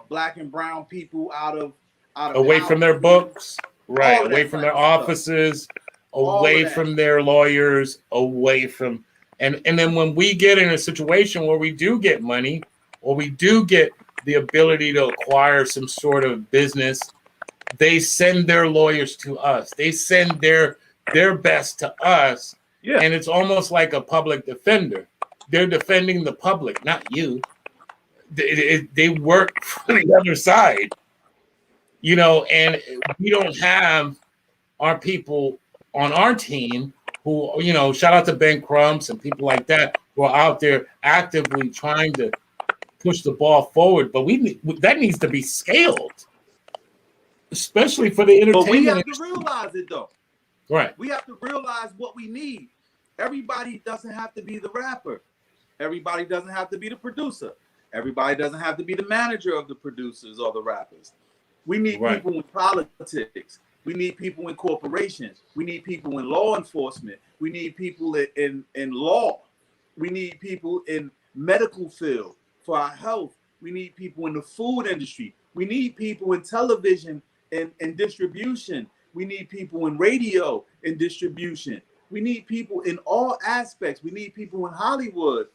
[SPEAKER 4] black and brown people out of
[SPEAKER 3] away from their books, right? Away from their offices, away from their lawyers, away from and then when we get in a situation where we do get money or we do get the ability to acquire some sort of business, they send their lawyers to us. They send their best to us.
[SPEAKER 4] Yeah.
[SPEAKER 3] And it's almost like a public defender. They're defending the public, not you. They work for the other side, you know, and we don't have our people on our team who, you know, shout out to Ben Crumps and people like that who are out there actively trying to push the ball forward. But that needs to be scaled, especially for the entertainment.
[SPEAKER 4] But we have to realize it, though.
[SPEAKER 3] Right.
[SPEAKER 4] We have to realize what we need. Everybody doesn't have to be the rapper. Everybody doesn't have to be the producer. Everybody doesn't have to be the manager of the producers or the rappers. We need people in politics. We need people in corporations. We need people in law enforcement. We need people in law. We need people in medical field for our health. We need people in the food industry. We need people in television and distribution. We need people in radio and distribution. We need people in all aspects. We need people in Hollywood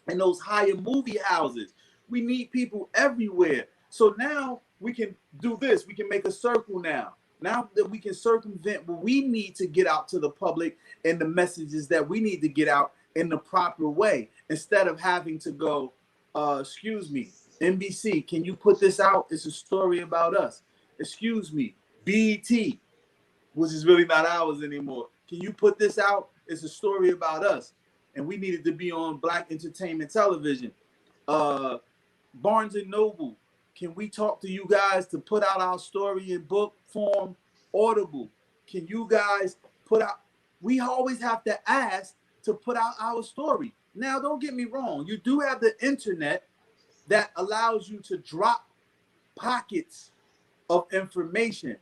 [SPEAKER 4] and those higher movie houses. We need people everywhere. So now we can do this. We can make a circle now. Now that we can circumvent what we need to get out to the public and the messages that we need to get out in the proper way, instead of having to go, excuse me, NBC, can you put this out? It's a story about us. Excuse me, BET, which is really not ours anymore. Can you put this out? It's a story about us. And we needed to be on Black Entertainment Television. Barnes and Noble, can we talk to you guys to put out our story in book form? Audible, can you guys put out? We always have to ask to put out our story. Now, don't get me wrong. You do have the internet that allows you to drop pockets of information,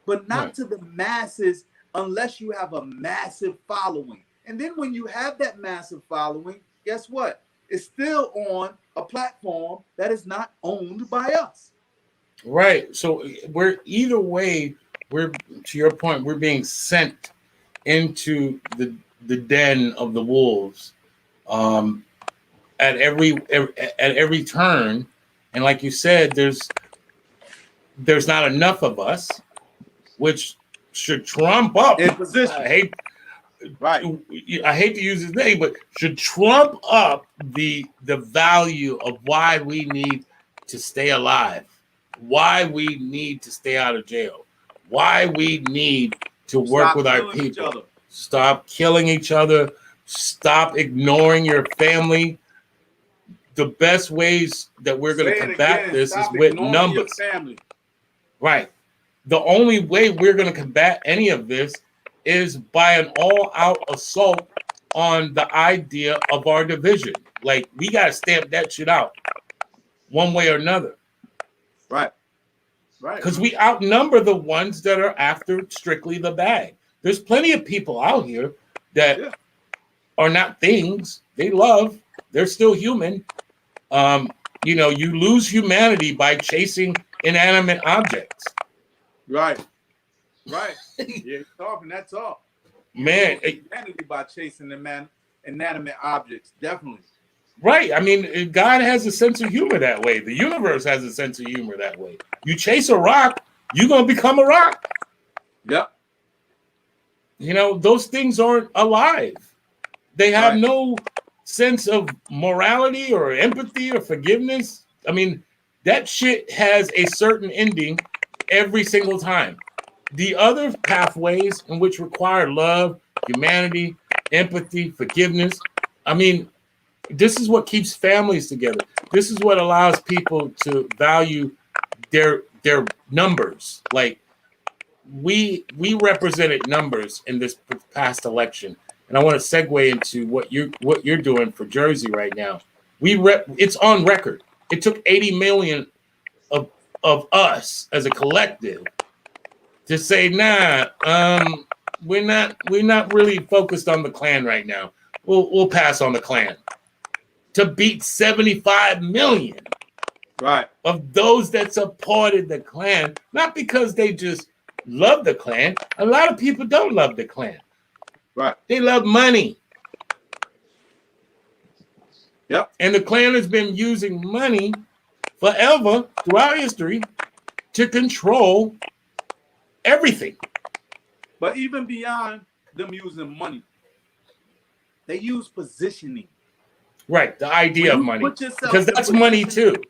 [SPEAKER 4] but not to the masses unless you have a massive following. And then when you have that massive following, guess what? It's still on a platform that is not owned by us.
[SPEAKER 3] Right. So we're either way, we're, to your point, we're being sent into the den of the wolves at every turn. And like you said, there's not enough of us, which should trump up
[SPEAKER 4] in position.
[SPEAKER 3] I hate to use his name, but should trump up the value of why we need to stay alive, why we need to stay out of jail, why we need to work with our people. Stop killing each other. Stop ignoring your family. The best ways that we're going to combat this is with numbers. Right. The only way we're going to combat any of this is by an all-out assault on the idea of our division. Like, we got to stamp that shit out one way or another.
[SPEAKER 4] Right.
[SPEAKER 3] Because we outnumber the ones that are after strictly the bag. There's plenty of people out here that are not things. They love. They're still human. You know, you lose humanity by chasing inanimate objects.
[SPEAKER 4] Right. Yeah, you're talking that talk.
[SPEAKER 3] Man,
[SPEAKER 4] humanity by chasing the inanimate objects, definitely.
[SPEAKER 3] Right. I mean, God has a sense of humor that way. The universe has a sense of humor that way. You chase a rock, you're gonna become a rock.
[SPEAKER 4] Yep.
[SPEAKER 3] You know, those things aren't alive. They have no sense of morality or empathy or forgiveness. I mean, that shit has a certain ending every single time. The other pathways in which require love, humanity, empathy, forgiveness, I mean, this is what keeps families together. This is what allows people to value their numbers. Like, we represented numbers in this past election, and I want to segue into what you're doing for Jersey right now. It's on record. It took 80 million of us as a collective to say, nah, we're not really focused on the Klan right now. We'll pass on the Klan. To beat 75 million
[SPEAKER 4] Right.
[SPEAKER 3] of those that supported the Klan, not because they just love the Klan. A lot of people don't love the Klan.
[SPEAKER 4] Right.
[SPEAKER 3] They love money.
[SPEAKER 4] Yep.
[SPEAKER 3] And the Klan has been using money forever throughout history to control everything.
[SPEAKER 4] But even beyond them using money, they use positioning.
[SPEAKER 3] Right, the idea of money. Because that's
[SPEAKER 4] in
[SPEAKER 3] money
[SPEAKER 4] position-
[SPEAKER 3] too.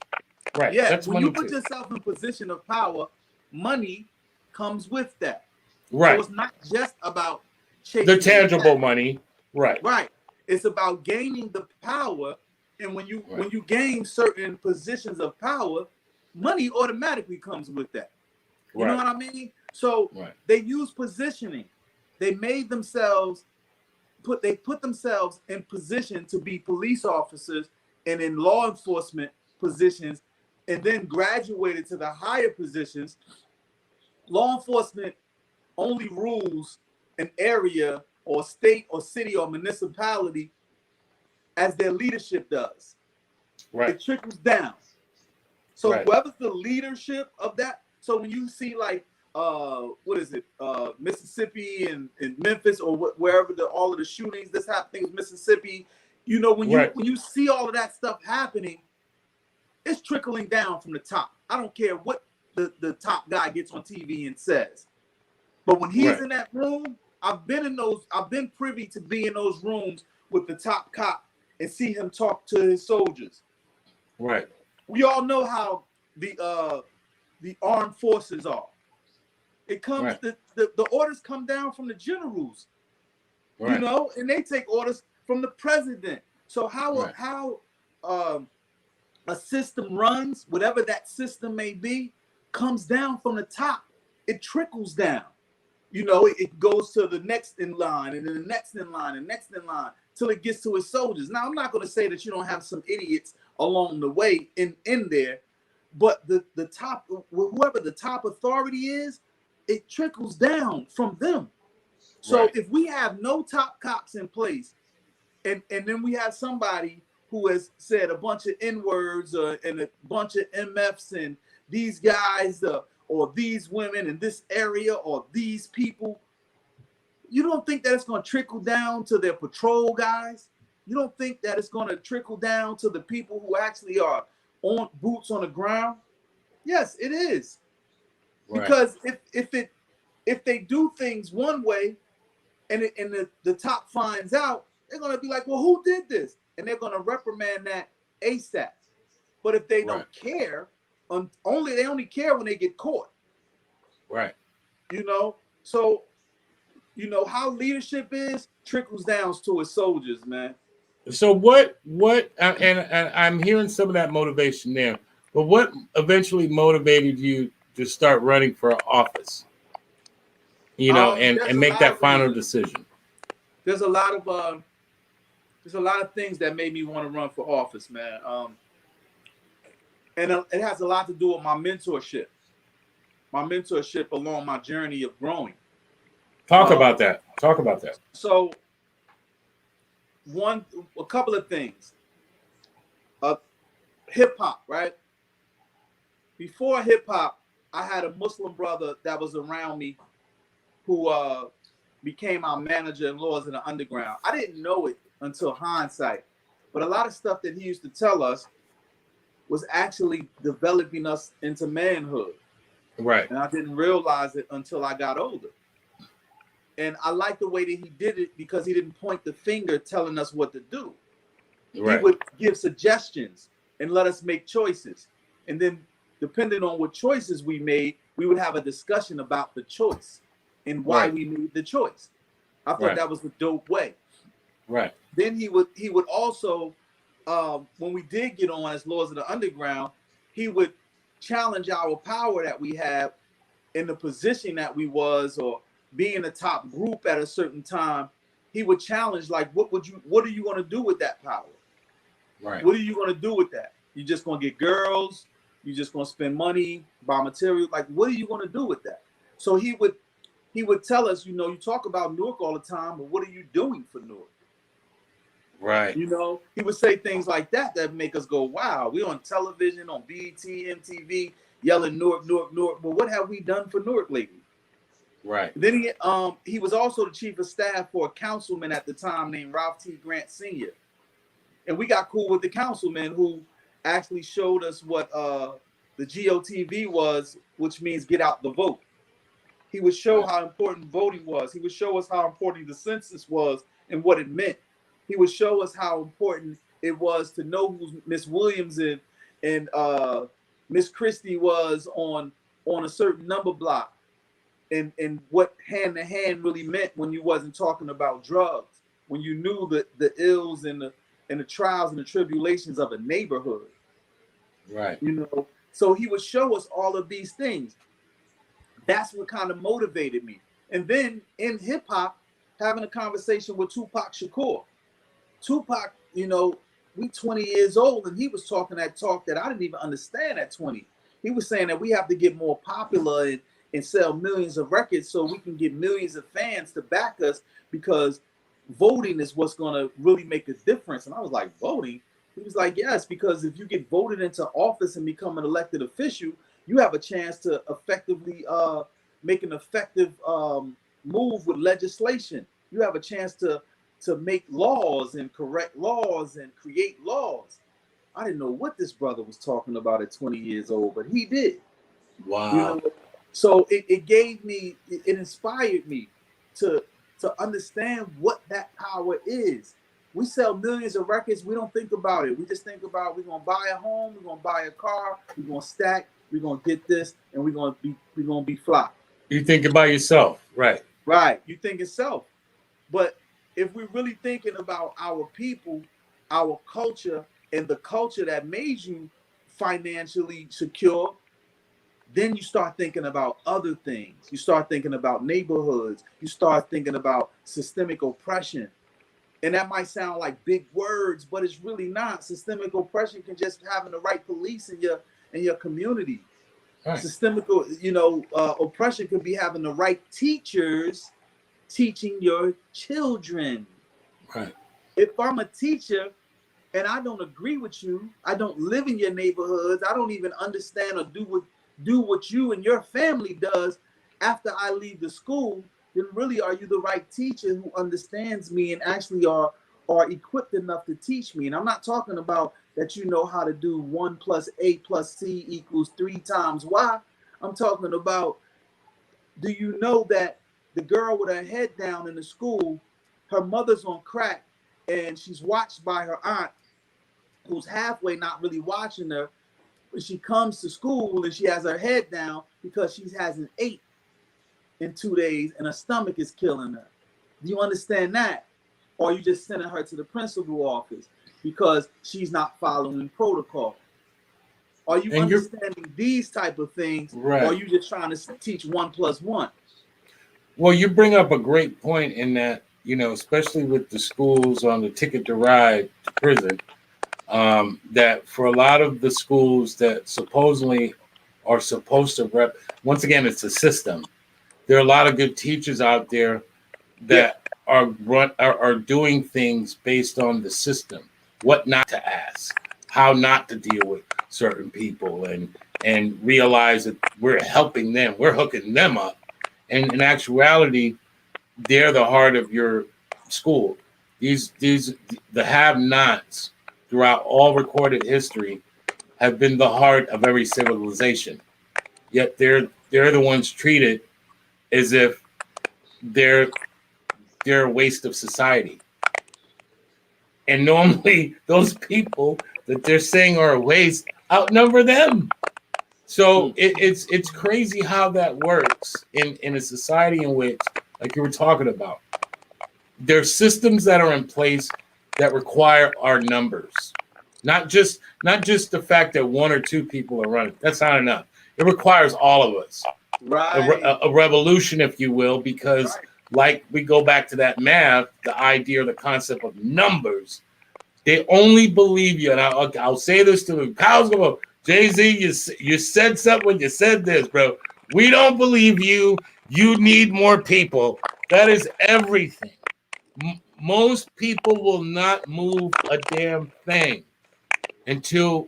[SPEAKER 3] Right,
[SPEAKER 4] Yeah,
[SPEAKER 3] that's
[SPEAKER 4] when
[SPEAKER 3] money
[SPEAKER 4] you put
[SPEAKER 3] too.
[SPEAKER 4] yourself in position of power, money comes with that.
[SPEAKER 3] Right.
[SPEAKER 4] So it's not just about chasing
[SPEAKER 3] The tangible
[SPEAKER 4] cash.
[SPEAKER 3] money. Right.
[SPEAKER 4] Right. It's about gaining the power. And when you gain certain positions of power, money automatically comes with that. You know what I mean? So they use positioning. They made themselves put themselves in position to be police officers and in law enforcement positions, and then graduated to the higher positions. Law enforcement only rules an area or state or city or municipality as their leadership does.
[SPEAKER 3] Right.
[SPEAKER 4] It trickles down. So
[SPEAKER 3] Right.
[SPEAKER 4] whoever's the leadership of that, so when you see like Mississippi and Memphis or wherever all of the shootings that's happening in Mississippi, you know, when you see all of that stuff happening, it's trickling down from the top. I don't care what the top guy gets on TV and says. But when he's in that room, I've been privy to be in those rooms with the top cop and see him talk to his soldiers.
[SPEAKER 3] Right.
[SPEAKER 4] We all know how the armed forces are. It comes the orders come down from the generals, you know, and they take orders from the president. So how a system runs, whatever that system may be, comes down from the top. It trickles down. You know, it goes to the next in line, and then the next in line, and next in line, till it gets to his soldiers. Now, I'm not going to say that you don't have some idiots along the way in there, but the top, whoever the top authority is, it trickles down from them. So if we have no top cops in place, and then we have somebody who has said a bunch of N-words and a bunch of MFs and these guys or these women in this area or these people, you don't think that it's going to trickle down to their patrol guys? You don't think that it's going to trickle down to the people who actually are on boots on the ground? Yes, it is. Because if they do things one way and the top finds out, they're going to be like, well, who did this? And they're going to reprimand that ASAP. But if they don't care, they only care when they get caught.
[SPEAKER 3] Right.
[SPEAKER 4] You know, so you know how leadership is trickles down to its soldiers, man.
[SPEAKER 3] So what and I'm hearing some of that motivation there, but what eventually motivated you to start running for office? You know, and make that final decision.
[SPEAKER 4] There's a lot of things that made me want to run for office, man. And it has a lot to do with my mentorship along my journey of growing.
[SPEAKER 3] Talk about that.
[SPEAKER 4] So, a couple of things. Hip hop, right? Before hip hop, I had a Muslim brother that was around me who became our manager in Laws in the Underground. I didn't know it until hindsight, but a lot of stuff that he used to tell us was actually developing us into manhood.
[SPEAKER 3] Right.
[SPEAKER 4] And I didn't realize it until I got older. And I like the way that he did it because he didn't point the finger telling us what to do. Right. He would give suggestions and let us make choices. And then depending on what choices we made, we would have a discussion about the choice and why we made the choice. I thought that was a dope way.
[SPEAKER 3] Right.
[SPEAKER 4] Then he would also, when we did get on as Laws of the Underground, he would challenge our power that we have in the position that we was, or being a top group at a certain time. He would challenge, like, what are you going to do with that power?
[SPEAKER 3] Right.
[SPEAKER 4] What are you going to do with that? You just gonna get girls. You just gonna spend money, buy material. Like, what are you gonna do with that? So he would tell us, you know, you talk about Newark all the time, but what are you doing for Newark?
[SPEAKER 3] Right.
[SPEAKER 4] You know, he would say things like that that make us go, wow, we on television, on BET, MTV, yelling Newark, Newark, Newark. But what have we done for Newark lately?
[SPEAKER 3] Right.
[SPEAKER 4] Then he was also the chief of staff for a councilman at the time named Ralph T. Grant Sr. And we got cool with the councilman who actually showed us what the GOTV was, which means get out the vote. He would show how important voting was. He would show us how important the census was and what it meant. He would show us how important it was to know who Miss Williams and Miss Christie was on a certain number block, and what hand to hand really meant when you wasn't talking about drugs, when you knew the ills and the trials and the tribulations of a neighborhood.
[SPEAKER 3] Right.
[SPEAKER 4] You know, so he would show us all of these things. That's what kind of motivated me. And then in hip hop, having a conversation with Tupac Shakur. Tupac, you know, we 20 years old, and he was talking that talk that I didn't even understand at 20. He was saying that we have to get more popular and sell millions of records so we can get millions of fans to back us, because voting is what's going to really make a difference. And I was like, voting? He was like, yes, because if you get voted into office and become an elected official, you have a chance to effectively make an effective move with legislation. You have a chance to make laws and correct laws and create laws. I didn't know what this brother was talking about at 20 years old, but he did.
[SPEAKER 3] Wow.
[SPEAKER 4] You know? So it gave me, it inspired me to understand what that power is. We sell millions of records. We don't think about it. We just think about, we're going to buy a home, we're going to buy a car, we're going to stack, we're going to get this, and we're going to be fly.
[SPEAKER 3] You think about yourself. Right.
[SPEAKER 4] Right. You think itself. But if we're really thinking about our people, our culture, and the culture that made you financially secure, then you start thinking about other things. You start thinking about neighborhoods. You start thinking about systemic oppression. And that might sound like big words, but it's really not. Systemic oppression can just having the right police in your community. Right. Systemic, oppression could be having the right teachers teaching your children.
[SPEAKER 3] Right.
[SPEAKER 4] If I'm a teacher and I don't agree with you, I don't live in your neighborhoods, I don't even understand or do what you and your family does after I leave the school, then really are you the right teacher who understands me and actually are equipped enough to teach me? And I'm not talking about that you know how to do 1 + A + C = 3 times Y. I'm talking about, do you know that the girl with her head down in the school, her mother's on crack and she's watched by her aunt who's halfway not really watching her, but she comes to school and she has her head down because she hasn't ate in 2 days and her stomach is killing her. Do you understand that? Or are you just sending her to the principal office because she's not following protocol? Are you understanding these type of things?
[SPEAKER 3] Right.
[SPEAKER 4] Or are you just trying to teach 1 + 1?
[SPEAKER 3] Well, you bring up a great point in that, especially with the schools on the ticket to ride to prison, that for a lot of the schools that supposedly are supposed to once again, it's a system. There are a lot of good teachers out there that are doing things based on the system, what not to ask, how not to deal with certain people, and realize that we're helping them, we're hooking them up. And in actuality, they're the heart of your school. The have-nots throughout all recorded history have been the heart of every civilization. Yet they're the ones treated as if they're a waste of society. And normally those people that they're saying are a waste outnumber them. So it's crazy how that works in a society in which, like you were talking about, there's systems that are in place that require our numbers. Not just the fact that 1 or 2 people are running. That's not enough. It requires all of us.
[SPEAKER 4] Right.
[SPEAKER 3] A revolution, if you will, because like we go back to that math, the idea or the concept of numbers, They only believe you. And I'll say this to him. Kyle's going, Jay-Z, you said something when you said this, bro. We don't believe you. You need more people. That is everything. Most people will not move a damn thing until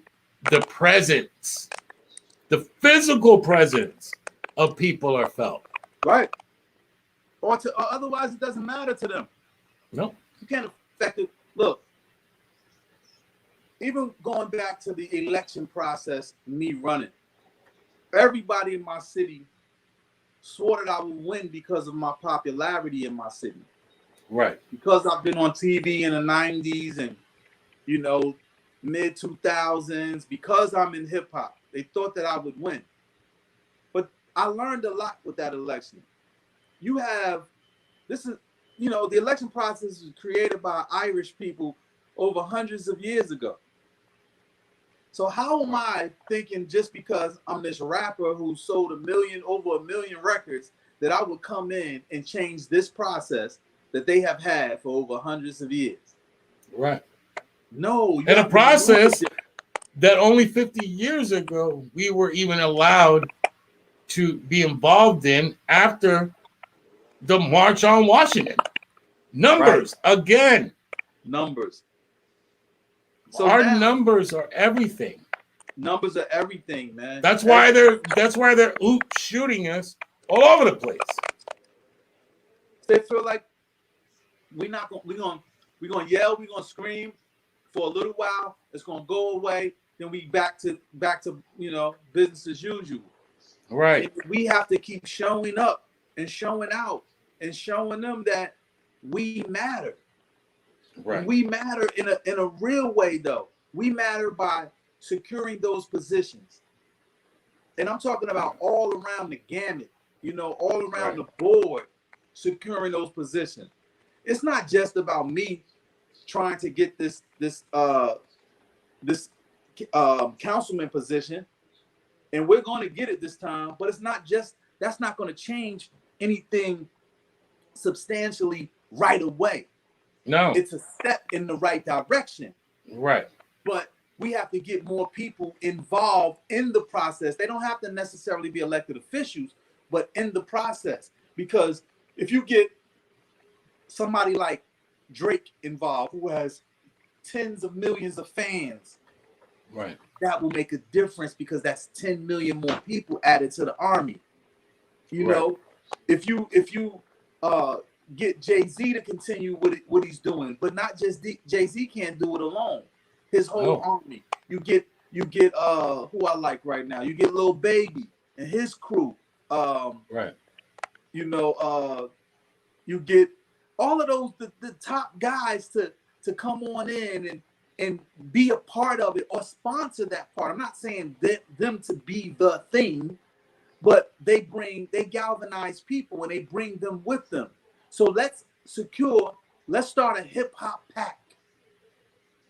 [SPEAKER 3] the presence, the physical presence of people are felt.
[SPEAKER 4] Right. Or otherwise it doesn't matter to them.
[SPEAKER 3] No.
[SPEAKER 4] You can't affect it. Look, even going back to the election process, me running, everybody in my city swore that I would win because of my popularity in my city.
[SPEAKER 3] Right.
[SPEAKER 4] Because I've been on TV in the 90s and, you know, mid 2000s, because I'm in hip hop, they thought that I would win. But I learned a lot with that election. The election process was created by Irish people over hundreds of years ago. So how am I thinking just because I'm this rapper who sold over a million records that I would come in and change this process that they have had for over hundreds of years?
[SPEAKER 3] Right.
[SPEAKER 4] No.
[SPEAKER 3] And a process that only 50 years ago we were even allowed to be involved in after the March on Washington. Numbers, again.
[SPEAKER 4] Numbers. So
[SPEAKER 3] our numbers are everything.
[SPEAKER 4] Numbers are everything, man.
[SPEAKER 3] That's why they're shooting us all over the place.
[SPEAKER 4] They feel like we're gonna yell, we're gonna scream for a little while. It's gonna go away. Then we back to business as usual.
[SPEAKER 3] Right.
[SPEAKER 4] And we have to keep showing up and showing out and showing them that we matter.
[SPEAKER 3] Right.
[SPEAKER 4] And we matter in a real way, though. We matter by securing those positions. And I'm talking about all around the gamut, all around the board, securing those positions. It's not just about me trying to get this councilman position, and we're going to get it this time, but that's not going to change anything substantially right away.
[SPEAKER 3] No.
[SPEAKER 4] It's a step in the right direction.
[SPEAKER 3] Right.
[SPEAKER 4] But we have to get more people involved in the process. They don't have to necessarily be elected officials, but in the process. Because if you get somebody like Drake involved, who has tens of millions of fans,
[SPEAKER 3] right,
[SPEAKER 4] that will make a difference, because that's 10 million more people added to the army. You know, if you get Jay-Z to continue what he's doing, but not just Jay-Z can't do it alone. His whole army. You get who I like right now. You get Lil Baby and his crew. You get all of those the top guys to come on in and be a part of it or sponsor that part. I'm not saying them to be the thing, but they galvanize people and they bring them with them. So let's start a hip hop pack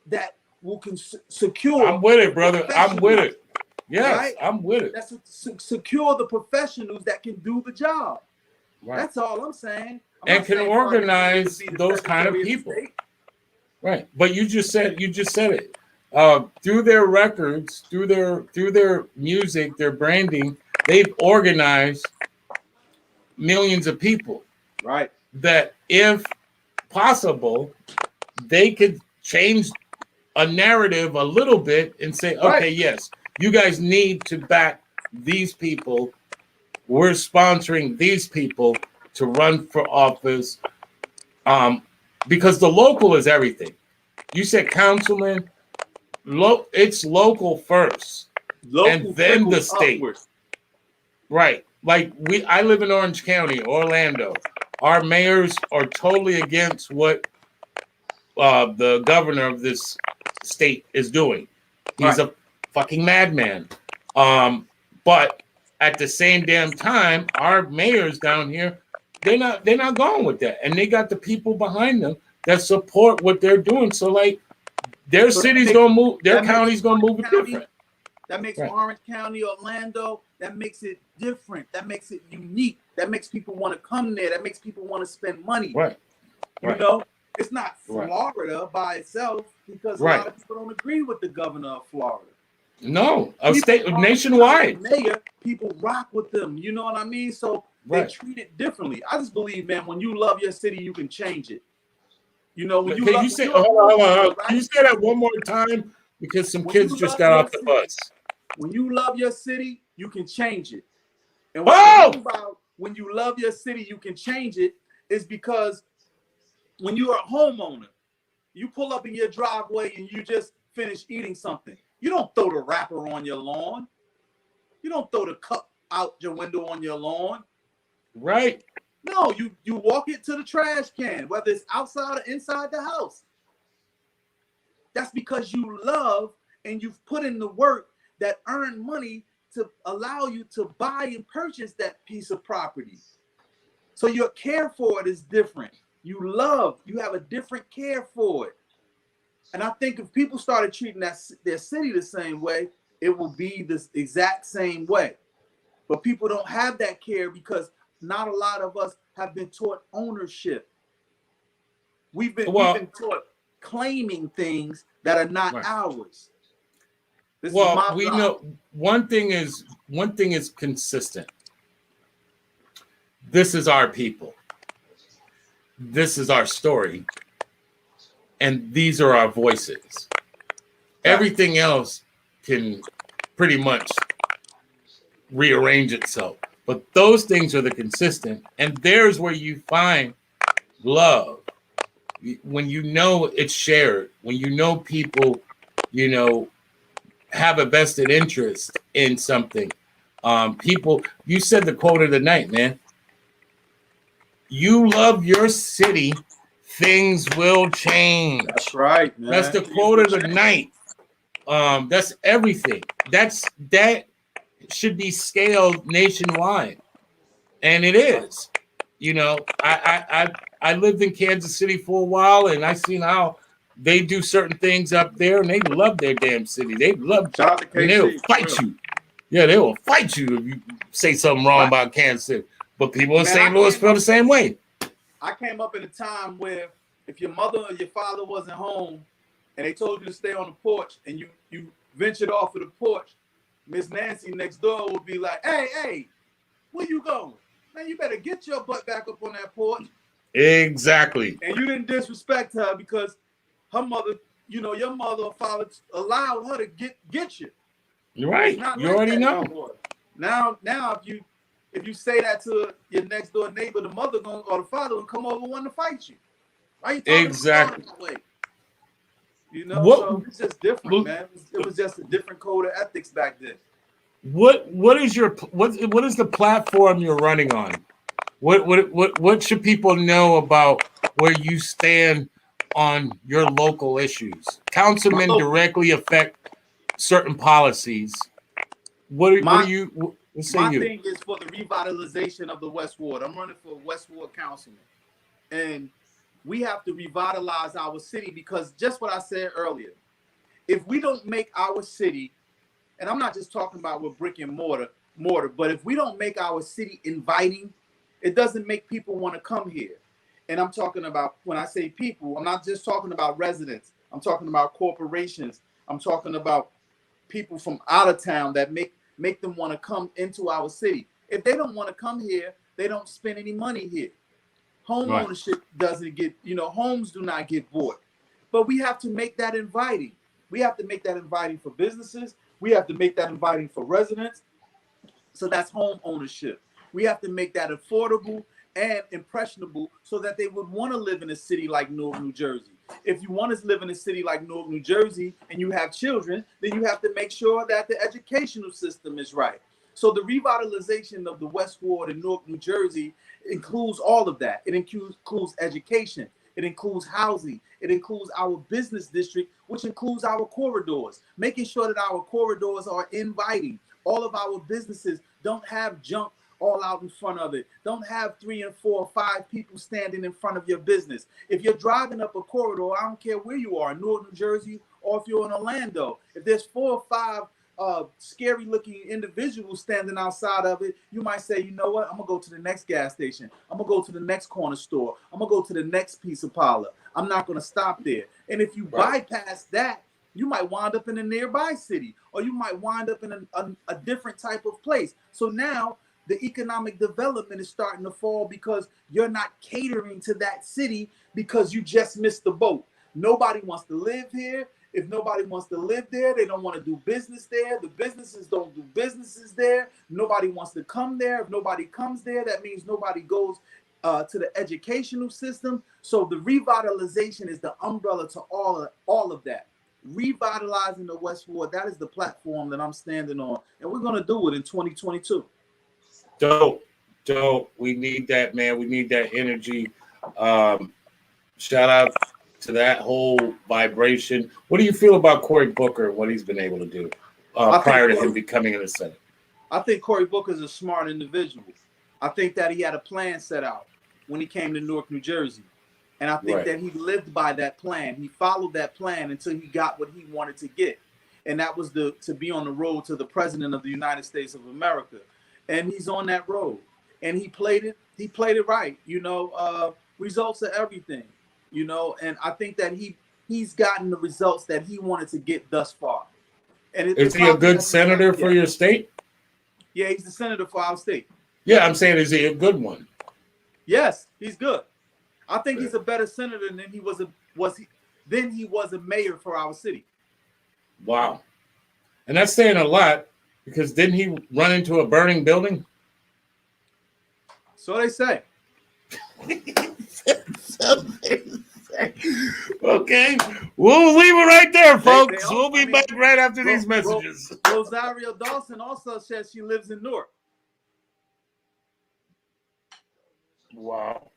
[SPEAKER 4] that can secure.
[SPEAKER 3] I'm with it, brother. I'm with it. Yes,
[SPEAKER 4] right?
[SPEAKER 3] I'm with it.
[SPEAKER 4] That's secure the professionals that can do the job.
[SPEAKER 3] Right.
[SPEAKER 4] That's all I'm saying.
[SPEAKER 3] And can organize those kind of people. Right. But you just said it. Through their records, through their music, their branding, they've organized millions of people.
[SPEAKER 4] Right.
[SPEAKER 3] That if possible, they could change a narrative a little bit and say, okay, yes, you guys need to back these people. We're sponsoring these people to run for office, because the local is everything. You said councilman, it's local first, and then the state.
[SPEAKER 4] Upwards.
[SPEAKER 3] Right. Like I live in Orange County, Orlando. Our mayors are totally against what the governor of this state is doing. He's a fucking madman. But at the same damn time, our mayors down here, they're not going with that, and they got the people behind them that support what they're doing. So like, their city's gonna move, their county's gonna move it different.
[SPEAKER 4] That makes Orange County, Orlando, that makes it different. That makes it unique. That makes people want to come there. That makes people want to spend money.
[SPEAKER 3] Right.
[SPEAKER 4] You know? It's not
[SPEAKER 3] Right.
[SPEAKER 4] Florida by itself because a
[SPEAKER 3] Right.
[SPEAKER 4] lot of people don't agree with the governor of Florida.
[SPEAKER 3] No, a
[SPEAKER 4] People
[SPEAKER 3] state
[SPEAKER 4] are-
[SPEAKER 3] nationwide.
[SPEAKER 4] the mayor, people rock with them. You know what I mean? So they
[SPEAKER 3] Right.
[SPEAKER 4] treat it differently. I just believe, man, when you love your city, you can change it. You know, when you
[SPEAKER 3] Can
[SPEAKER 4] love,
[SPEAKER 3] you say?
[SPEAKER 4] when you're a
[SPEAKER 3] Hold on.
[SPEAKER 4] homeowner,
[SPEAKER 3] Can you
[SPEAKER 4] right?
[SPEAKER 3] say that one more time? Because some
[SPEAKER 4] When
[SPEAKER 3] kids
[SPEAKER 4] you
[SPEAKER 3] just
[SPEAKER 4] love
[SPEAKER 3] got
[SPEAKER 4] your
[SPEAKER 3] off the
[SPEAKER 4] city,
[SPEAKER 3] bus.
[SPEAKER 4] when you love your city, you can change it. And what I
[SPEAKER 3] Oh,
[SPEAKER 4] mean by when you love your city, you can change it is because when you're a homeowner, you pull up in your driveway and you just finish eating something. You don't throw the wrapper on your lawn. You don't throw the cup out your window on your lawn.
[SPEAKER 3] right.
[SPEAKER 4] No, you walk it to the trash can, whether it's outside or inside the house. That's because you love and you've put in the work that earn money to allow you to buy and purchase that piece of property. So your care for it is different. You love, you have a different care for it. And I think if people started treating their city the same way, it will be this exact same way. But people don't have that care because not a lot of us have been taught ownership. We've been taught claiming things that are not
[SPEAKER 3] Right.
[SPEAKER 4] ours. This is
[SPEAKER 3] Well,
[SPEAKER 4] my
[SPEAKER 3] we
[SPEAKER 4] block.
[SPEAKER 3] know one thing is consistent. This is our people. This is our story. And these are our voices. Everything else can pretty much rearrange itself. But those things are the consistent. And there's where you find love. When you know it's shared, when you know people, have a vested interest in something. People, you said the quote of the night, man. You love your city, things will change.
[SPEAKER 4] That's right, man.
[SPEAKER 3] That's the quote of the night. That's everything. That should be scaled nationwide, and it is. I lived in Kansas City for a while, and I seen how they do certain things up there, and they love their damn city. They love.
[SPEAKER 4] Shout out to
[SPEAKER 3] And they'll
[SPEAKER 4] KC,
[SPEAKER 3] fight
[SPEAKER 4] real.
[SPEAKER 3] you. Yeah, they will fight you if you say something wrong
[SPEAKER 4] Right.
[SPEAKER 3] about Kansas City. But people in
[SPEAKER 4] Man,
[SPEAKER 3] St. Louis feel the same way.
[SPEAKER 4] I came up in a time where if your mother or your father wasn't home and they told you to stay on the porch and you ventured off of the porch, Miss Nancy next door would be like, hey, where you going? Man, you better get your butt back up on that porch.
[SPEAKER 3] Exactly.
[SPEAKER 4] And you didn't disrespect her because her mother, your mother or father allowed her to get you.
[SPEAKER 3] You're right. You already know.
[SPEAKER 4] Anymore. Now if you say that to your next door neighbor, the mother or the father will come over wanting to fight you. Why you talking
[SPEAKER 3] Exactly.
[SPEAKER 4] that way? So it's just different, man. It was just a different code of ethics back then.
[SPEAKER 3] What is the platform you're running on? What should people know about where you stand on your local issues? Councilmen directly affect certain policies. What say you?
[SPEAKER 4] My thing is for the revitalization of the West Ward. I'm running for West Ward councilman, and we have to revitalize our city because just what I said earlier, if we don't make our city, and I'm not just talking about with brick and mortar, but if we don't make our city inviting, it doesn't make people want to come here. And I'm talking about, when I say people, I'm not just talking about residents. I'm talking about corporations. I'm talking about people from out of town that make them want to come into our city. If they don't want to come here, they don't spend any money here. Home ownership doesn't get, homes do not get bought. But we have to make that inviting. We have to make that inviting for businesses. We have to make that inviting for residents. So that's home ownership. We have to make that affordable and impressionable so that they would want to live in a city like Newark, New Jersey. If you want to live in a city like Newark, New Jersey, and you have children, then you have to make sure that the educational system is right. So the revitalization of the West Ward in Newark, New Jersey includes all of that. It includes education. It includes housing. It includes our business district, which includes our corridors, making sure that our corridors are inviting. All of our businesses don't have junk all out in front of it. Don't have 3 and 4 or 5 people standing in front of your business. If you're driving up a corridor, I don't care where you are, Newark, New Jersey, or if you're in Orlando, if there's 4 or 5 scary looking individuals standing outside of it, you might say, you know what, I'm gonna go to the next gas station. I'm gonna go to the next corner store. I'm gonna go to the next piece of parlor. I'm not going to stop there. And if you bypass that, you might wind up in a nearby city, or you might wind up in a different type of place. So now the economic development is starting to fall because you're not catering to that city because you just missed the boat. Nobody wants to live here. If nobody wants to live there, they don't want to do business there. The businesses don't do businesses there. Nobody wants to come there. If nobody comes there, that means nobody goes to the educational system. So the revitalization is the umbrella to all of that. Revitalizing the West Ward, that is the platform that I'm standing on. And we're going to do it in 2022.
[SPEAKER 3] Dope. We need that, man. We need that energy. Shout out to that whole vibration. What do you feel about Cory Booker and what he's been able to do prior to him becoming in the Senate?
[SPEAKER 4] I think Cory Booker is a smart individual. I think that he had a plan set out when he came to Newark, New Jersey. And I think that he lived by that plan. He followed that plan until he got what he wanted to get. And that was to be on the road to the president of the United States of America. And he's on that road. And he played it right. You know, results are everything. You know, and I think that he's gotten the results that he wanted to get thus far. And
[SPEAKER 3] is he a good senator for your state?
[SPEAKER 4] Yeah, he's the senator for our state.
[SPEAKER 3] Yeah, I'm saying, is he a good one?
[SPEAKER 4] Yes, he's good. I think he's a better senator than he was a mayor for our city.
[SPEAKER 3] Wow. And that's saying a lot, because didn't he run into a burning building?
[SPEAKER 4] So they say.
[SPEAKER 3] Okay, we'll leave it right there, folks. We'll be back right after these messages.
[SPEAKER 4] Rosario Dawson also says she lives in Newark.
[SPEAKER 3] Wow.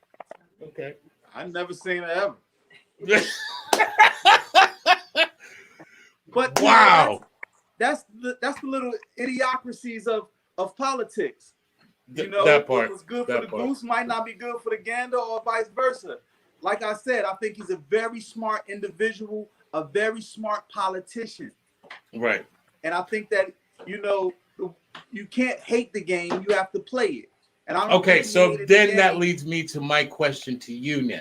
[SPEAKER 3] Okay.
[SPEAKER 4] I've never seen her ever. But
[SPEAKER 3] wow,
[SPEAKER 4] that's the little idiocracies of politics. You know,
[SPEAKER 3] that part,
[SPEAKER 4] what was good for the goose might not be good for the gander, or vice versa. Like I said, I think he's a very smart individual, a very smart politician.
[SPEAKER 3] Right.
[SPEAKER 4] And I think that, you know, you can't hate the game, you have to play it. And I don't
[SPEAKER 3] okay, so then that leads me to my question to you now.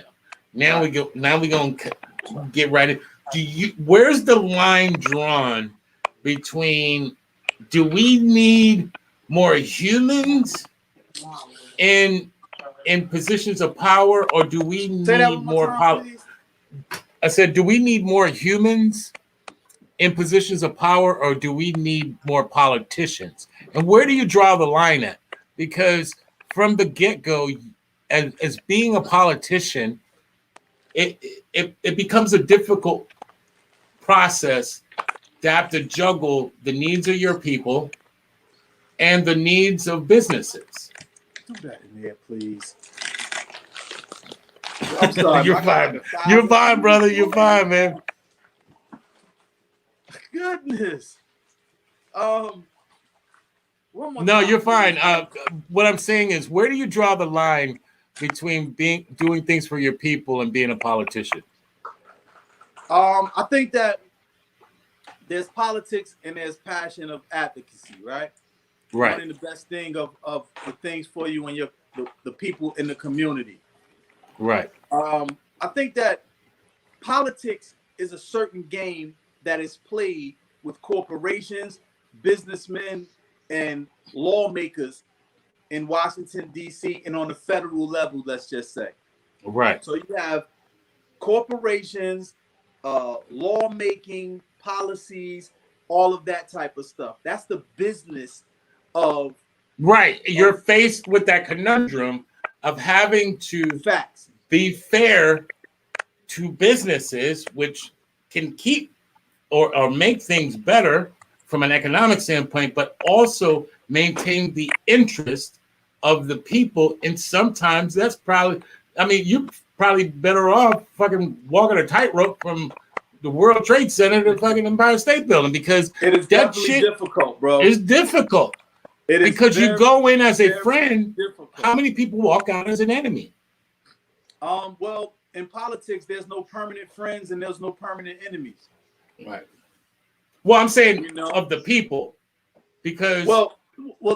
[SPEAKER 3] Now we're gonna get right in. Where's the line drawn between, do we need more humans in positions of power, or do we need more power? I said, do we need more humans in positions of power, or do we need more politicians? And where do you draw the line at? Because from the get-go, as being a politician, it becomes a difficult process to have to juggle the needs of your people and the needs of businesses.
[SPEAKER 4] Do that in there, please. I'm sorry.
[SPEAKER 3] You're fine. You're fine, brother. You're fine, man.
[SPEAKER 4] Goodness.
[SPEAKER 3] No, you're fine. What I'm saying is, where do you draw the line between doing things for your people and being a politician?
[SPEAKER 4] I think that there's politics and there's passion of advocacy, right?
[SPEAKER 3] Right.
[SPEAKER 4] Wanting the best thing of the things for you and the people in the community.
[SPEAKER 3] Right.
[SPEAKER 4] I think that politics is a certain game that is played with corporations, businessmen, and lawmakers in Washington, D.C., and on the federal level, let's just say.
[SPEAKER 3] Right.
[SPEAKER 4] So you have corporations, lawmaking, policies, all of that type of stuff. That's the business of...
[SPEAKER 3] Right. You're faced with that conundrum of having to be fair to businesses, which can keep or make things better from an economic standpoint, but also maintain the interest of the people. And sometimes that's probably, I mean, you're probably better off fucking walking a tightrope from the World Trade Center to fucking Empire State Building, because
[SPEAKER 4] it is
[SPEAKER 3] that
[SPEAKER 4] definitely
[SPEAKER 3] shit
[SPEAKER 4] difficult, bro.
[SPEAKER 3] It's difficult.
[SPEAKER 4] It is
[SPEAKER 3] because you go in as a friend.
[SPEAKER 4] Difficult.
[SPEAKER 3] How many people walk out as an enemy?
[SPEAKER 4] Well, in politics, there's no permanent friends and there's no permanent enemies.
[SPEAKER 3] Right. Well, I'm saying of the people, because
[SPEAKER 4] well,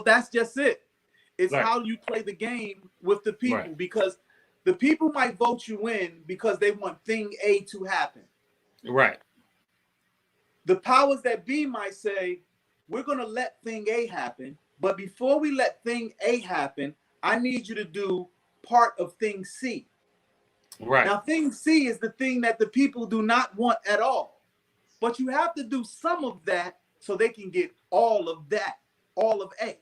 [SPEAKER 4] that's just it. It's
[SPEAKER 3] right.
[SPEAKER 4] how you play the game with the people,
[SPEAKER 3] right.
[SPEAKER 4] because The people might vote you in because they want thing A to happen.
[SPEAKER 3] Right.
[SPEAKER 4] The powers that be might say, we're going to let thing A happen, but before we let thing A happen, I need you to do part of thing C.
[SPEAKER 3] Right.
[SPEAKER 4] Now, thing C is the thing that the people do not want at all. But you have to do some of that so they can get all of that, all of A.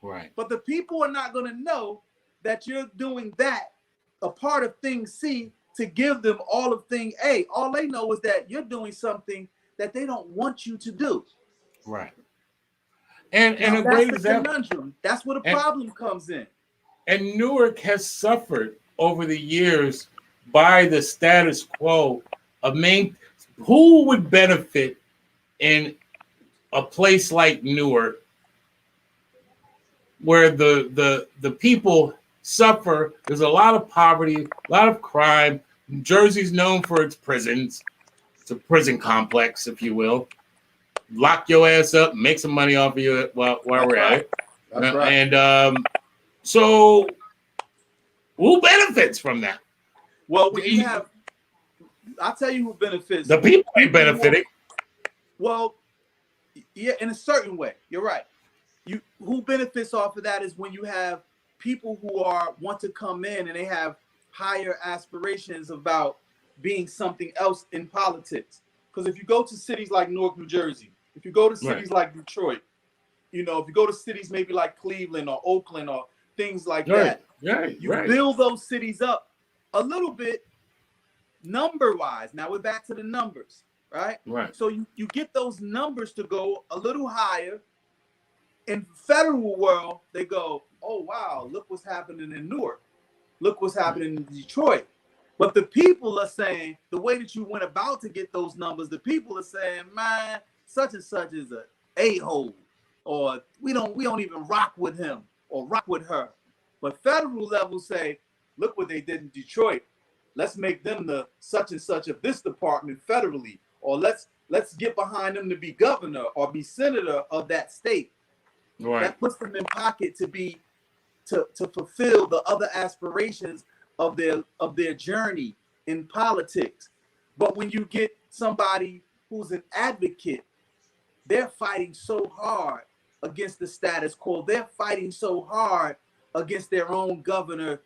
[SPEAKER 3] Right.
[SPEAKER 4] But the people are not going to know that you're doing that, a part of thing C, to give them all of thing A. All they know is that you're doing something that they don't want you to do.
[SPEAKER 3] Right. And
[SPEAKER 4] Now,
[SPEAKER 3] a
[SPEAKER 4] that's
[SPEAKER 3] great
[SPEAKER 4] the
[SPEAKER 3] example.
[SPEAKER 4] conundrum. That's where the problem comes in.
[SPEAKER 3] And Newark has suffered over the years by the status quo of who would benefit in a place like Newark where the people suffer. There's a lot of poverty, a lot of crime. New Jersey's known for its prisons. It's a prison complex, if you will. Lock your ass up, make some money off of you while we're at it.
[SPEAKER 4] That's right.
[SPEAKER 3] And so who benefits from that?
[SPEAKER 4] Well, when you have, I'll tell you who benefits.
[SPEAKER 3] The people ain't benefiting.
[SPEAKER 4] Well, yeah, in a certain way. You're right. Who benefits off of that is when you have people who want to come in and they have higher aspirations about being something else in politics. Because if you go to cities like Newark, New Jersey, if you go to cities like Detroit, if you go to cities maybe like Cleveland or Oakland or things like that, you build those cities up a little bit number-wise. Now we're back to the numbers, right?
[SPEAKER 3] Right.
[SPEAKER 4] So you get those numbers to go a little higher. In federal world, they go, oh, wow, look what's happening in Newark. Look what's happening in Detroit. But the people are saying, the way that you went about to get those numbers, the people are saying, man, such and such is a a-hole, or we don't even rock with him or rock with her. But federal level say, look what they did in Detroit. Let's make them the such and such of this department federally, or let's get behind them to be governor or be senator of that state.
[SPEAKER 3] Right.
[SPEAKER 4] That puts them in pocket to fulfill the other aspirations of their journey in politics. But when you get somebody who's an advocate, they're fighting so hard against the status quo. They're fighting so hard against their own governor,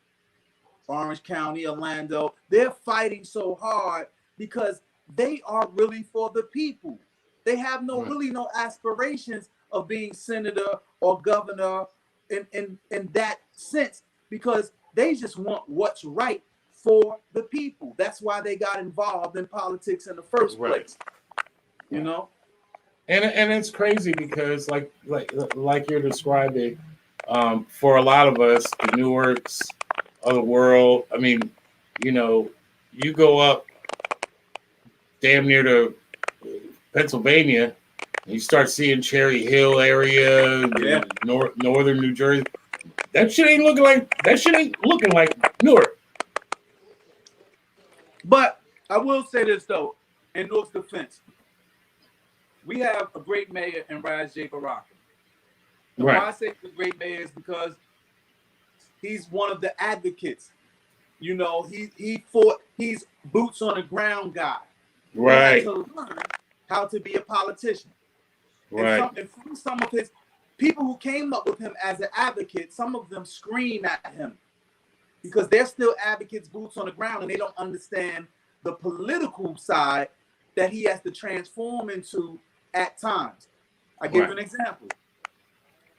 [SPEAKER 4] Orange County, Orlando. They're fighting so hard because they are really for the people. They have really no aspirations of being senator or governor in that sense, because they just want what's right for the people. That's why they got involved in politics in the first place. You know?
[SPEAKER 3] And it's crazy because like you're describing, for a lot of us, the Newarks of the world, I mean, you go up damn near to Pennsylvania, and you start seeing Cherry Hill area, northern New Jersey. That shit ain't looking like Newark.
[SPEAKER 4] But I will say this though, in Newark's defense, we have a great mayor in Raz J. Baraka. And why I say the great mayor is because he's one of the advocates. He's boots on the ground guy.
[SPEAKER 3] Right.
[SPEAKER 4] He had to learn how to be a politician.
[SPEAKER 3] Right.
[SPEAKER 4] And from some of his people who came up with him as an advocate, some of them scream at him because they're still advocates, boots on the ground, and they don't understand the political side that he has to transform into at times. I give you an example.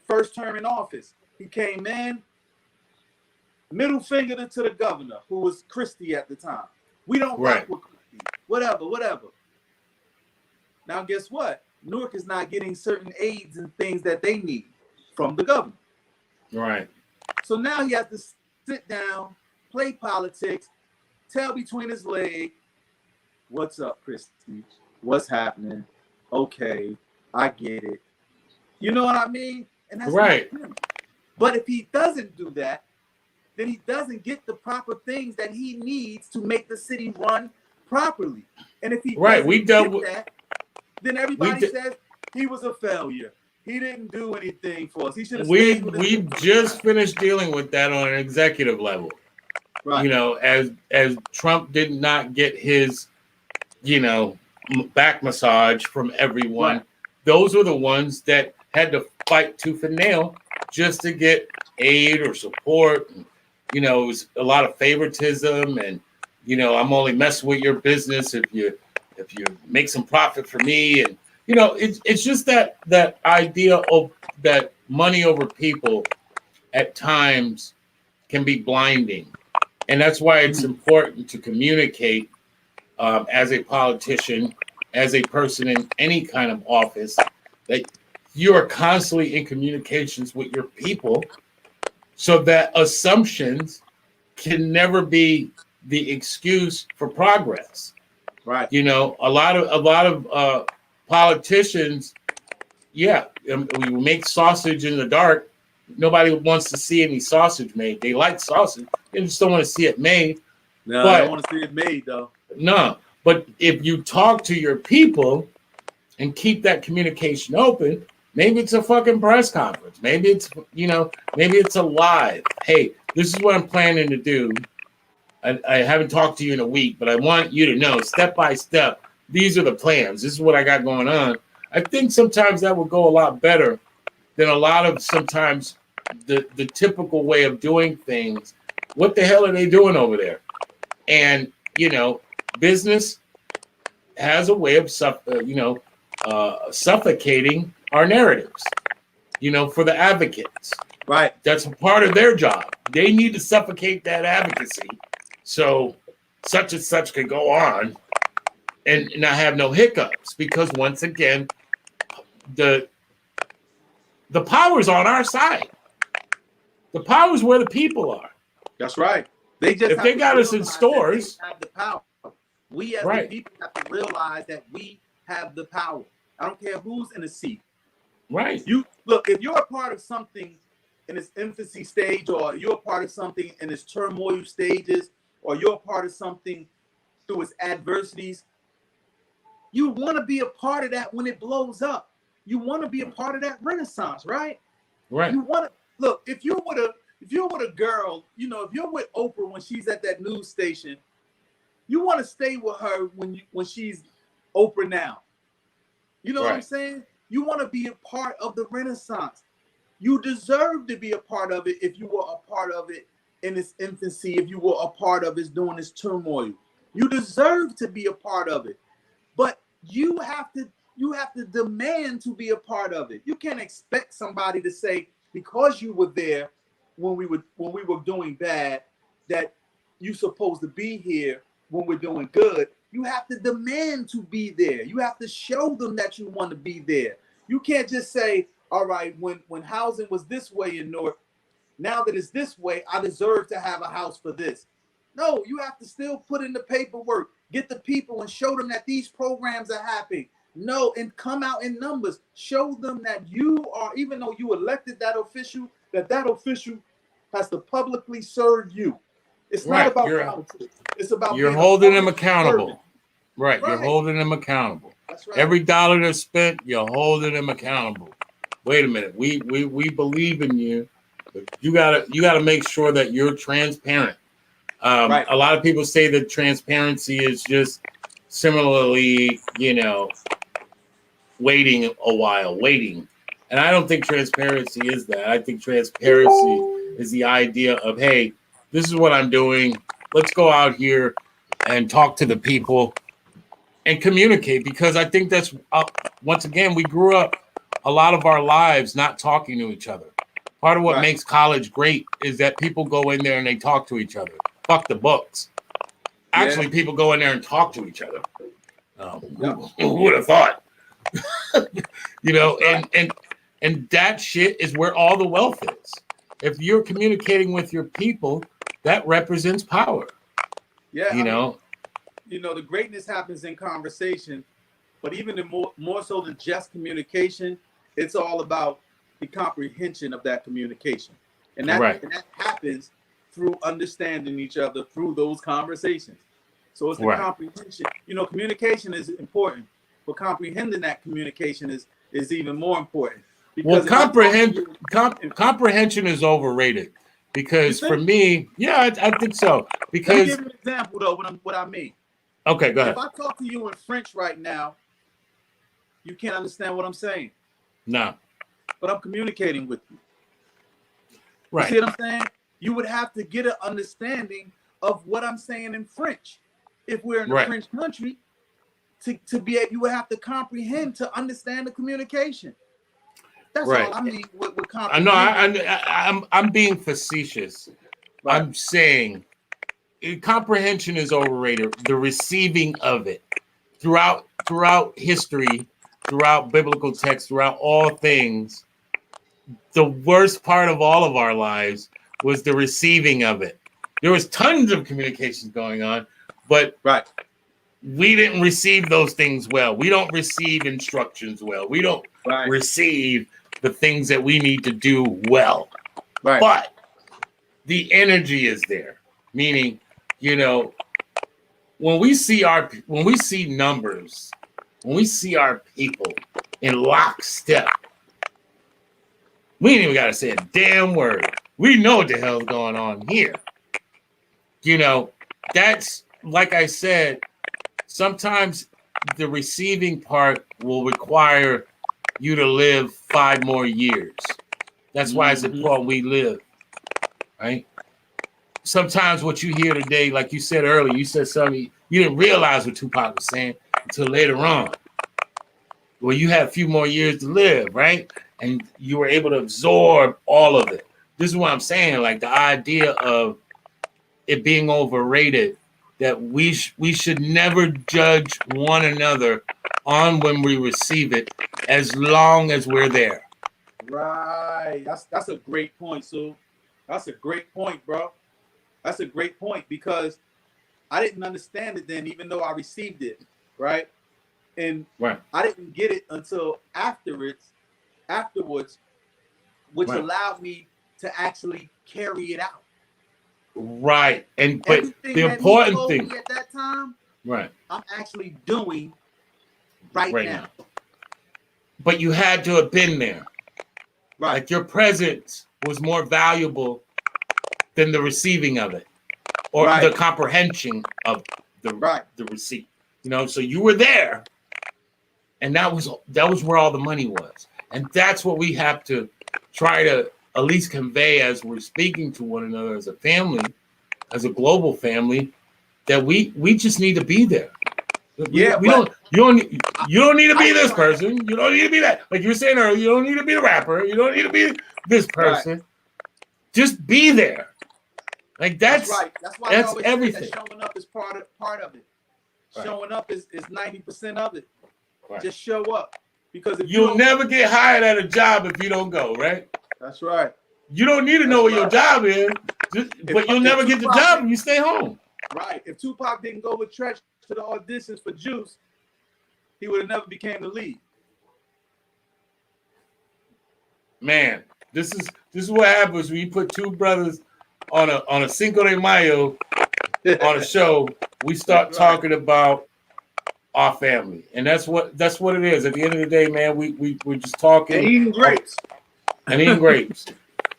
[SPEAKER 4] First term in office, he came in, middle finger to the governor, who was Christie at the time. We don't rock with Christie. Whatever. Now, guess what? Newark is not getting certain aids and things that they need from the governor.
[SPEAKER 3] Right.
[SPEAKER 4] So now he has to sit down, play politics, tell between his legs, what's up, Christie? What's happening? Okay, I get it. You know what I mean? And that's
[SPEAKER 3] right.
[SPEAKER 4] But if he doesn't do that, then he doesn't get the proper things that he needs to make the city run properly. And if he doesn't get that, then everybody says he was a failure. He didn't do anything for us. He should have.
[SPEAKER 3] We just finished dealing with that on an executive level. You know, as Trump did not get his, you know, back massage from everyone.
[SPEAKER 4] Right.
[SPEAKER 3] Those were the ones that had to fight tooth and nail just to get aid or support. And, you know, it was a lot of favoritism, and you know, I'm only messing with your business if you make some profit for me. And you know, it's just that idea of that money over people at times can be blinding, and that's why it's important to communicate as a politician, as a person in any kind of office, that you are constantly in communications with your people, so that assumptions can never be the excuse for progress.
[SPEAKER 4] Right.
[SPEAKER 3] You know, a lot of politicians, we make sausage in the dark. Nobody wants to see any sausage made. They like sausage, they just don't want to see it made.
[SPEAKER 4] No,
[SPEAKER 3] But
[SPEAKER 4] I don't want to see it made though.
[SPEAKER 3] no, but if you talk to your people and keep that communication open, maybe it's a fucking press conference. Maybe it's, you know, maybe it's a live. Hey, this is what I'm planning to do. I haven't talked to you in a week, but I want you to know step by step, these are the plans. This is what I got going on. I think sometimes that would go a lot better than a lot of sometimes the typical way of doing things. What the hell are they doing over there? And, you know, business has a way of suffocating our narratives, you know, for the advocates.
[SPEAKER 4] Right.
[SPEAKER 3] That's a part of their job. They need to suffocate that advocacy so such and such can go on and not have no hiccups. Because once again, the power's on our side. The power's where the people are.
[SPEAKER 4] That's right. They just
[SPEAKER 3] if they got us in stores,
[SPEAKER 4] have the power. We as the people have to realize that we have the power. I don't care who's in the seat.
[SPEAKER 3] Right.
[SPEAKER 4] You look, if you're a part of something in its infancy stage, or you're a part of something in its turmoil stages, or you're a part of something through its adversities, you want to be a part of that when it blows up. You want to be a part of that renaissance, right?
[SPEAKER 3] Right.
[SPEAKER 4] You want to look, if you're with a girl, you know, if you're with Oprah when she's at that news station, you want to stay with her when she's Oprah now. You know what I'm saying? You want to be a part of the renaissance. You deserve to be a part of it if you were a part of it in its infancy, if you were a part of it during its turmoil. You deserve to be a part of it. But you have to demand to be a part of it. You can't expect somebody to say, because you were there when we were doing bad, that you're supposed to be here when we're doing good. You have to demand to be there. You have to show them that you want to be there. You can't just say, all right, when housing was this way in Newark, now that it's this way, I deserve to have a house for this. No, you have to still put in the paperwork, get the people and show them that these programs are happening. No, and come out in numbers. Show them that you are, even though you elected that official has to publicly serve you. It's not about politics. It's about
[SPEAKER 3] you're holding them accountable. Right. You're holding them accountable.
[SPEAKER 4] That's right.
[SPEAKER 3] Every dollar that's spent, you're holding them accountable. Wait a minute. We believe in you, but you gotta make sure that you're transparent. A lot of people say that transparency is just similarly, you know, waiting a while. And I don't think transparency is that. I think transparency is the idea of, hey, this is what I'm doing. Let's go out here and talk to the people and communicate, because I think that's, once again, we grew up a lot of our lives not talking to each other. Part of what makes college great is that people go in there and they talk to each other. Fuck the books. Actually, people go in there and talk to each other. Who would have thought? You know, and that shit is where all the wealth is. If you're communicating with your people, that represents power.
[SPEAKER 4] Yeah,
[SPEAKER 3] you know,
[SPEAKER 4] the greatness happens in conversation, but even more so than just communication, it's all about the comprehension of that communication, and that happens through understanding each other through those conversations. So it's the comprehension. You know, communication is important, but comprehending that communication is even more important.
[SPEAKER 3] Well, comprehension is overrated. Because for me, yeah, I think so.
[SPEAKER 4] Let me
[SPEAKER 3] Because
[SPEAKER 4] give you an example though. What I mean.
[SPEAKER 3] okay, go ahead.
[SPEAKER 4] If I talk to you in French right now, you can't understand what I'm saying.
[SPEAKER 3] No,
[SPEAKER 4] But I'm communicating with you. You
[SPEAKER 3] right.
[SPEAKER 4] see what I'm saying? You would have to get an understanding of what I'm saying in French. If we're in a
[SPEAKER 3] Right.
[SPEAKER 4] French country, to be able, you would have to comprehend to understand the communication. That's
[SPEAKER 3] Right.
[SPEAKER 4] all I mean with
[SPEAKER 3] I know.
[SPEAKER 4] comprehension.
[SPEAKER 3] I'm being facetious.
[SPEAKER 4] Right.
[SPEAKER 3] I'm saying comprehension is overrated. The receiving of it throughout history, throughout biblical text, throughout all things, the worst part of all of our lives was the receiving of it. There was tons of communications going on, but
[SPEAKER 4] Right.
[SPEAKER 3] we didn't receive those things well. We don't receive instructions well. We don't
[SPEAKER 4] Right.
[SPEAKER 3] receive the things that we need to do well.
[SPEAKER 4] Right.
[SPEAKER 3] But the energy is there. Meaning, when we see numbers, when we see our people in lockstep, we ain't even got to say a damn word. We know what the hell's going on here. That's, like I said, sometimes the receiving part will require you to live 5 more years. That's why it's important we live, right? Sometimes what you hear today, like you said earlier, you said something, you didn't realize what Tupac was saying until later on. Well, you had a few more years to live, right? And you were able to absorb all of it. This is what I'm saying, like the idea of it being overrated, that we should never judge one another on when we receive it, as long as we're there.
[SPEAKER 4] Right. That's a great point, Sue. That's a great point, bro. That's a great point because I didn't understand it then, even though I received it, right? And
[SPEAKER 3] Right.
[SPEAKER 4] I didn't get it until afterwards, which
[SPEAKER 3] Right.
[SPEAKER 4] allowed me to actually carry it out.
[SPEAKER 3] Right. And but
[SPEAKER 4] Everything
[SPEAKER 3] the
[SPEAKER 4] that
[SPEAKER 3] important
[SPEAKER 4] he told
[SPEAKER 3] thing,
[SPEAKER 4] me at that time,
[SPEAKER 3] right,
[SPEAKER 4] I'm actually doing right now.
[SPEAKER 3] But you had to have been there.
[SPEAKER 4] Right.
[SPEAKER 3] Like your presence was more valuable than the receiving of it, or
[SPEAKER 4] Right.
[SPEAKER 3] the comprehension of the receipt. So you were there, and that was where all the money was. And that's what we have to try to at least convey as we're speaking to one another as a family, as a global family, that we just need to be there.
[SPEAKER 4] Yeah,
[SPEAKER 3] you don't need to be this person. You don't need to be that. Like you were saying earlier, you don't need to be the rapper. You don't need to be this person. Right. Just be there. Like that's
[SPEAKER 4] right. That's why
[SPEAKER 3] that's
[SPEAKER 4] I always
[SPEAKER 3] everything.
[SPEAKER 4] Say that showing up is part of it. Right. Showing up is 90% of it. Right. Just show up. Because if
[SPEAKER 3] you'll never get hired at a job if you don't go, right?
[SPEAKER 4] That's right.
[SPEAKER 3] You don't need to know what your job is, but you'll never get the job if you stay home.
[SPEAKER 4] Right. If Tupac didn't go with Treach to the auditions for Juice, he would have never became the lead.
[SPEAKER 3] Man, this is what happens when you put two brothers on a Cinco de Mayo on a show. We start talking about our family, and that's what it is. At the end of the day, man, we're just talking
[SPEAKER 4] and eating grapes,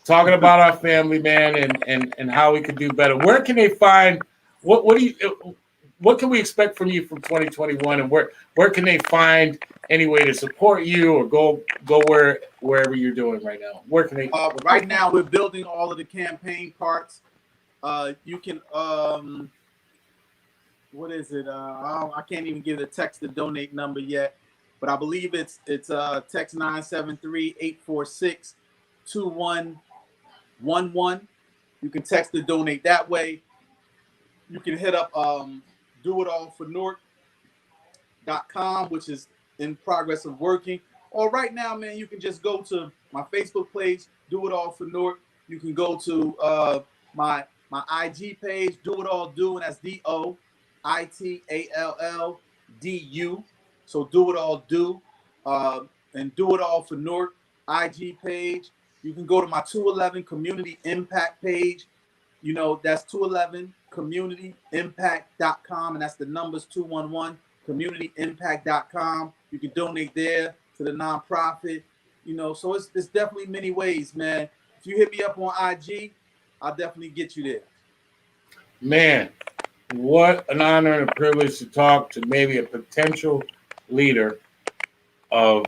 [SPEAKER 3] talking about our family, man, and how we can do better. Where can they find what can we expect from you from 2021, and where can they find any way to support you or go wherever you're doing right now? Where can they?
[SPEAKER 4] Right now, we're building all of the campaign parts. You can what is it? I can't even give the text to donate number yet, but I believe it's text 973-846-2111. You can text to donate that way. You can hit up doitallfornorth.com, which is in progress of working. Or right now, man, you can just go to my Facebook page, Do It All for North. You can go to my IG page, Do It All Do, and that's DOITALLDU. So Do It All Do, and Do It All for North IG page. You can go to my 211 Community Impact page. That's 211communityimpact.com, and that's the numbers 211 communityimpact.com. You can donate there to the nonprofit. So it's definitely many ways, man. If you hit me up on IG, I'll definitely get you there.
[SPEAKER 3] Man, what an honor and a privilege to talk to maybe a potential leader of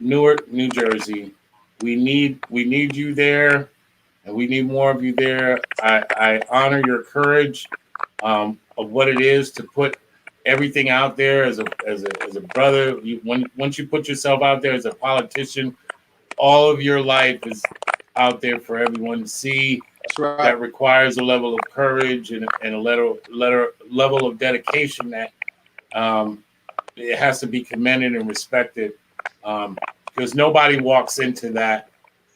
[SPEAKER 3] Newark, New Jersey. We need you there, and we need more of you there. I honor your courage of what it is to put everything out there as a brother. Once you put yourself out there as a politician, all of your life is out there for everyone to see.
[SPEAKER 4] That's right.
[SPEAKER 3] That requires a level of courage and a level of dedication that it has to be commended and respected, because nobody walks into that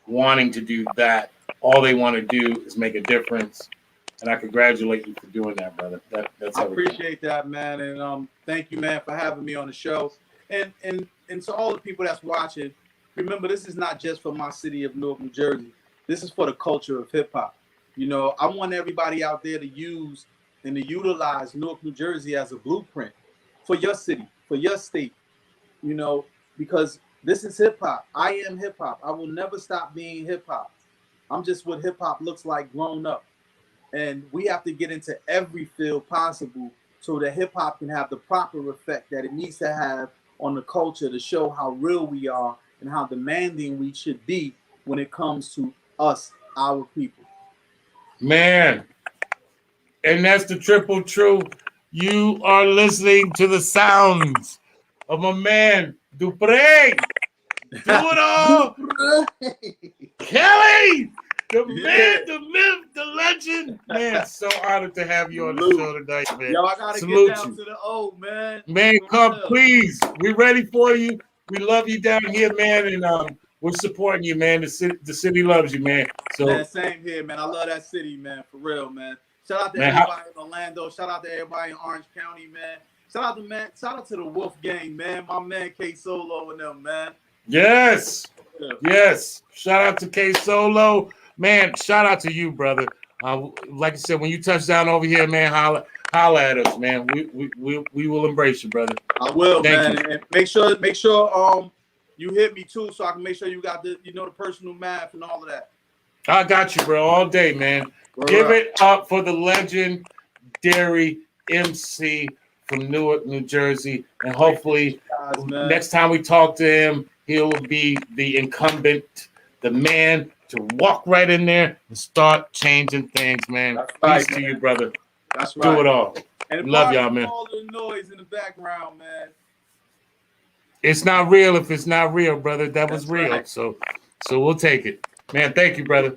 [SPEAKER 3] wanting to do that. All they want to do is make a difference, and I congratulate you for doing that, brother. That's
[SPEAKER 4] I
[SPEAKER 3] everything.
[SPEAKER 4] appreciate that, man, and thank you, man, for having me on the show. And to all the people that's watching, remember, this is not just for my city of Newark, New Jersey. This is for the culture of hip hop. You know, I want everybody out there to use and to utilize Newark, New Jersey as a blueprint for your city, for your state, you know, because this is hip hop. I am hip hop. I will never stop being hip hop. I'm just what hip hop looks like grown up. And we have to get into every field possible so that hip hop can have the proper effect that it needs to have on the culture to show how real we are and how demanding we should be when it comes to us, our people.
[SPEAKER 3] Man, and that's the triple truth. You are listening to the sounds of my man, Dupre. Doitall. Kelly, the man, the myth, the legend. Man, so honored to have you on the show tonight, man.
[SPEAKER 4] Yo, I gotta
[SPEAKER 3] Salute
[SPEAKER 4] get down
[SPEAKER 3] you.
[SPEAKER 4] to the O, man.
[SPEAKER 3] Man, come, please. We're ready for you. We love you down here, man, and we're supporting you, man. The city loves you, man. So,
[SPEAKER 4] Man, same here, man. I love that city, man, for real, man. Shout out to everybody in Orlando. Shout out to everybody in Orange County, man. Shout out to the Wolf Gang, man. My man K Solo and them, man.
[SPEAKER 3] yes. Yes. Shout out to K Solo. Man, shout out to you, brother. Like I said, when you touch down over here, man, holla at us, man. We will embrace you, brother.
[SPEAKER 4] I will,
[SPEAKER 3] Thank
[SPEAKER 4] man.
[SPEAKER 3] you.
[SPEAKER 4] And make sure you hit me too, so I can make sure you got the the personal math and all of that.
[SPEAKER 3] I got you, bro, all day, man. Give it up for the legendary MC from Newark, New Jersey, and hopefully next time we talk to him, he'll be the incumbent, the man to walk right in there and start changing things, man.
[SPEAKER 4] That's right,
[SPEAKER 3] Peace to you, brother.
[SPEAKER 4] That's right.
[SPEAKER 3] Do it all.
[SPEAKER 4] And
[SPEAKER 3] Love y'all, man.
[SPEAKER 4] All the noise in the background, man.
[SPEAKER 3] It's not real if it's not real, brother. That was
[SPEAKER 4] That's
[SPEAKER 3] real.
[SPEAKER 4] right.
[SPEAKER 3] So we'll take it. Man, thank you, brother.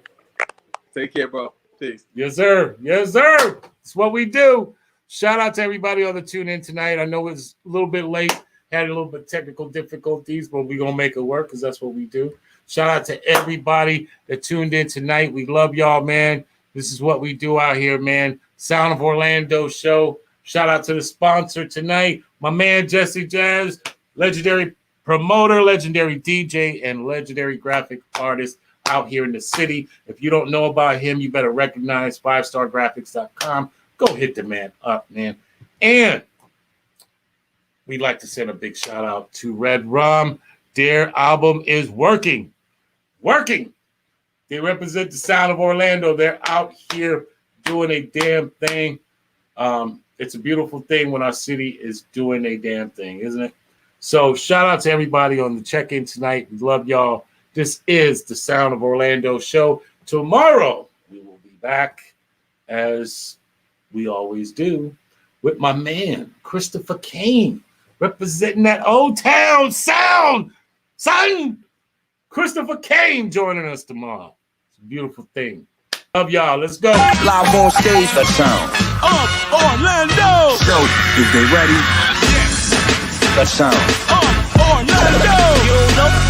[SPEAKER 4] Take care, bro. Peace.
[SPEAKER 3] Yes, sir. Yes, sir. It's what we do. Shout out to everybody on the tune in tonight. I know it's a little bit late, had a little bit of technical difficulties, but we're going to make it work because that's what we do. Shout out to everybody that tuned in tonight. We love y'all, man. This is what we do out here, man. Sound of Orlando show. Shout out to the sponsor tonight, my man Jesse Jazz, legendary promoter, legendary DJ, and legendary graphic artist out here in the city. If you don't know about him, you better recognize 5stargraphics.com. Go hit the man up, man. And we'd like to send a big shout out to Red Rum. Their album is working. They represent the sound of Orlando. They're out here doing a damn thing. It's a beautiful thing when our city is doing a damn thing, isn't it? So shout out to everybody on the check-in tonight. We love y'all. This is the Sound of Orlando show. Tomorrow, we will be back as we always do with my man, Christopher Kane, representing that old town sound. Son, Christopher Kane joining us tomorrow. It's a beautiful thing. Love y'all. Let's go.
[SPEAKER 1] Live on stage, the sound.
[SPEAKER 2] Orlando.
[SPEAKER 1] So, is they ready?
[SPEAKER 2] Yes.
[SPEAKER 1] The sound.
[SPEAKER 2] Orlando.
[SPEAKER 1] You know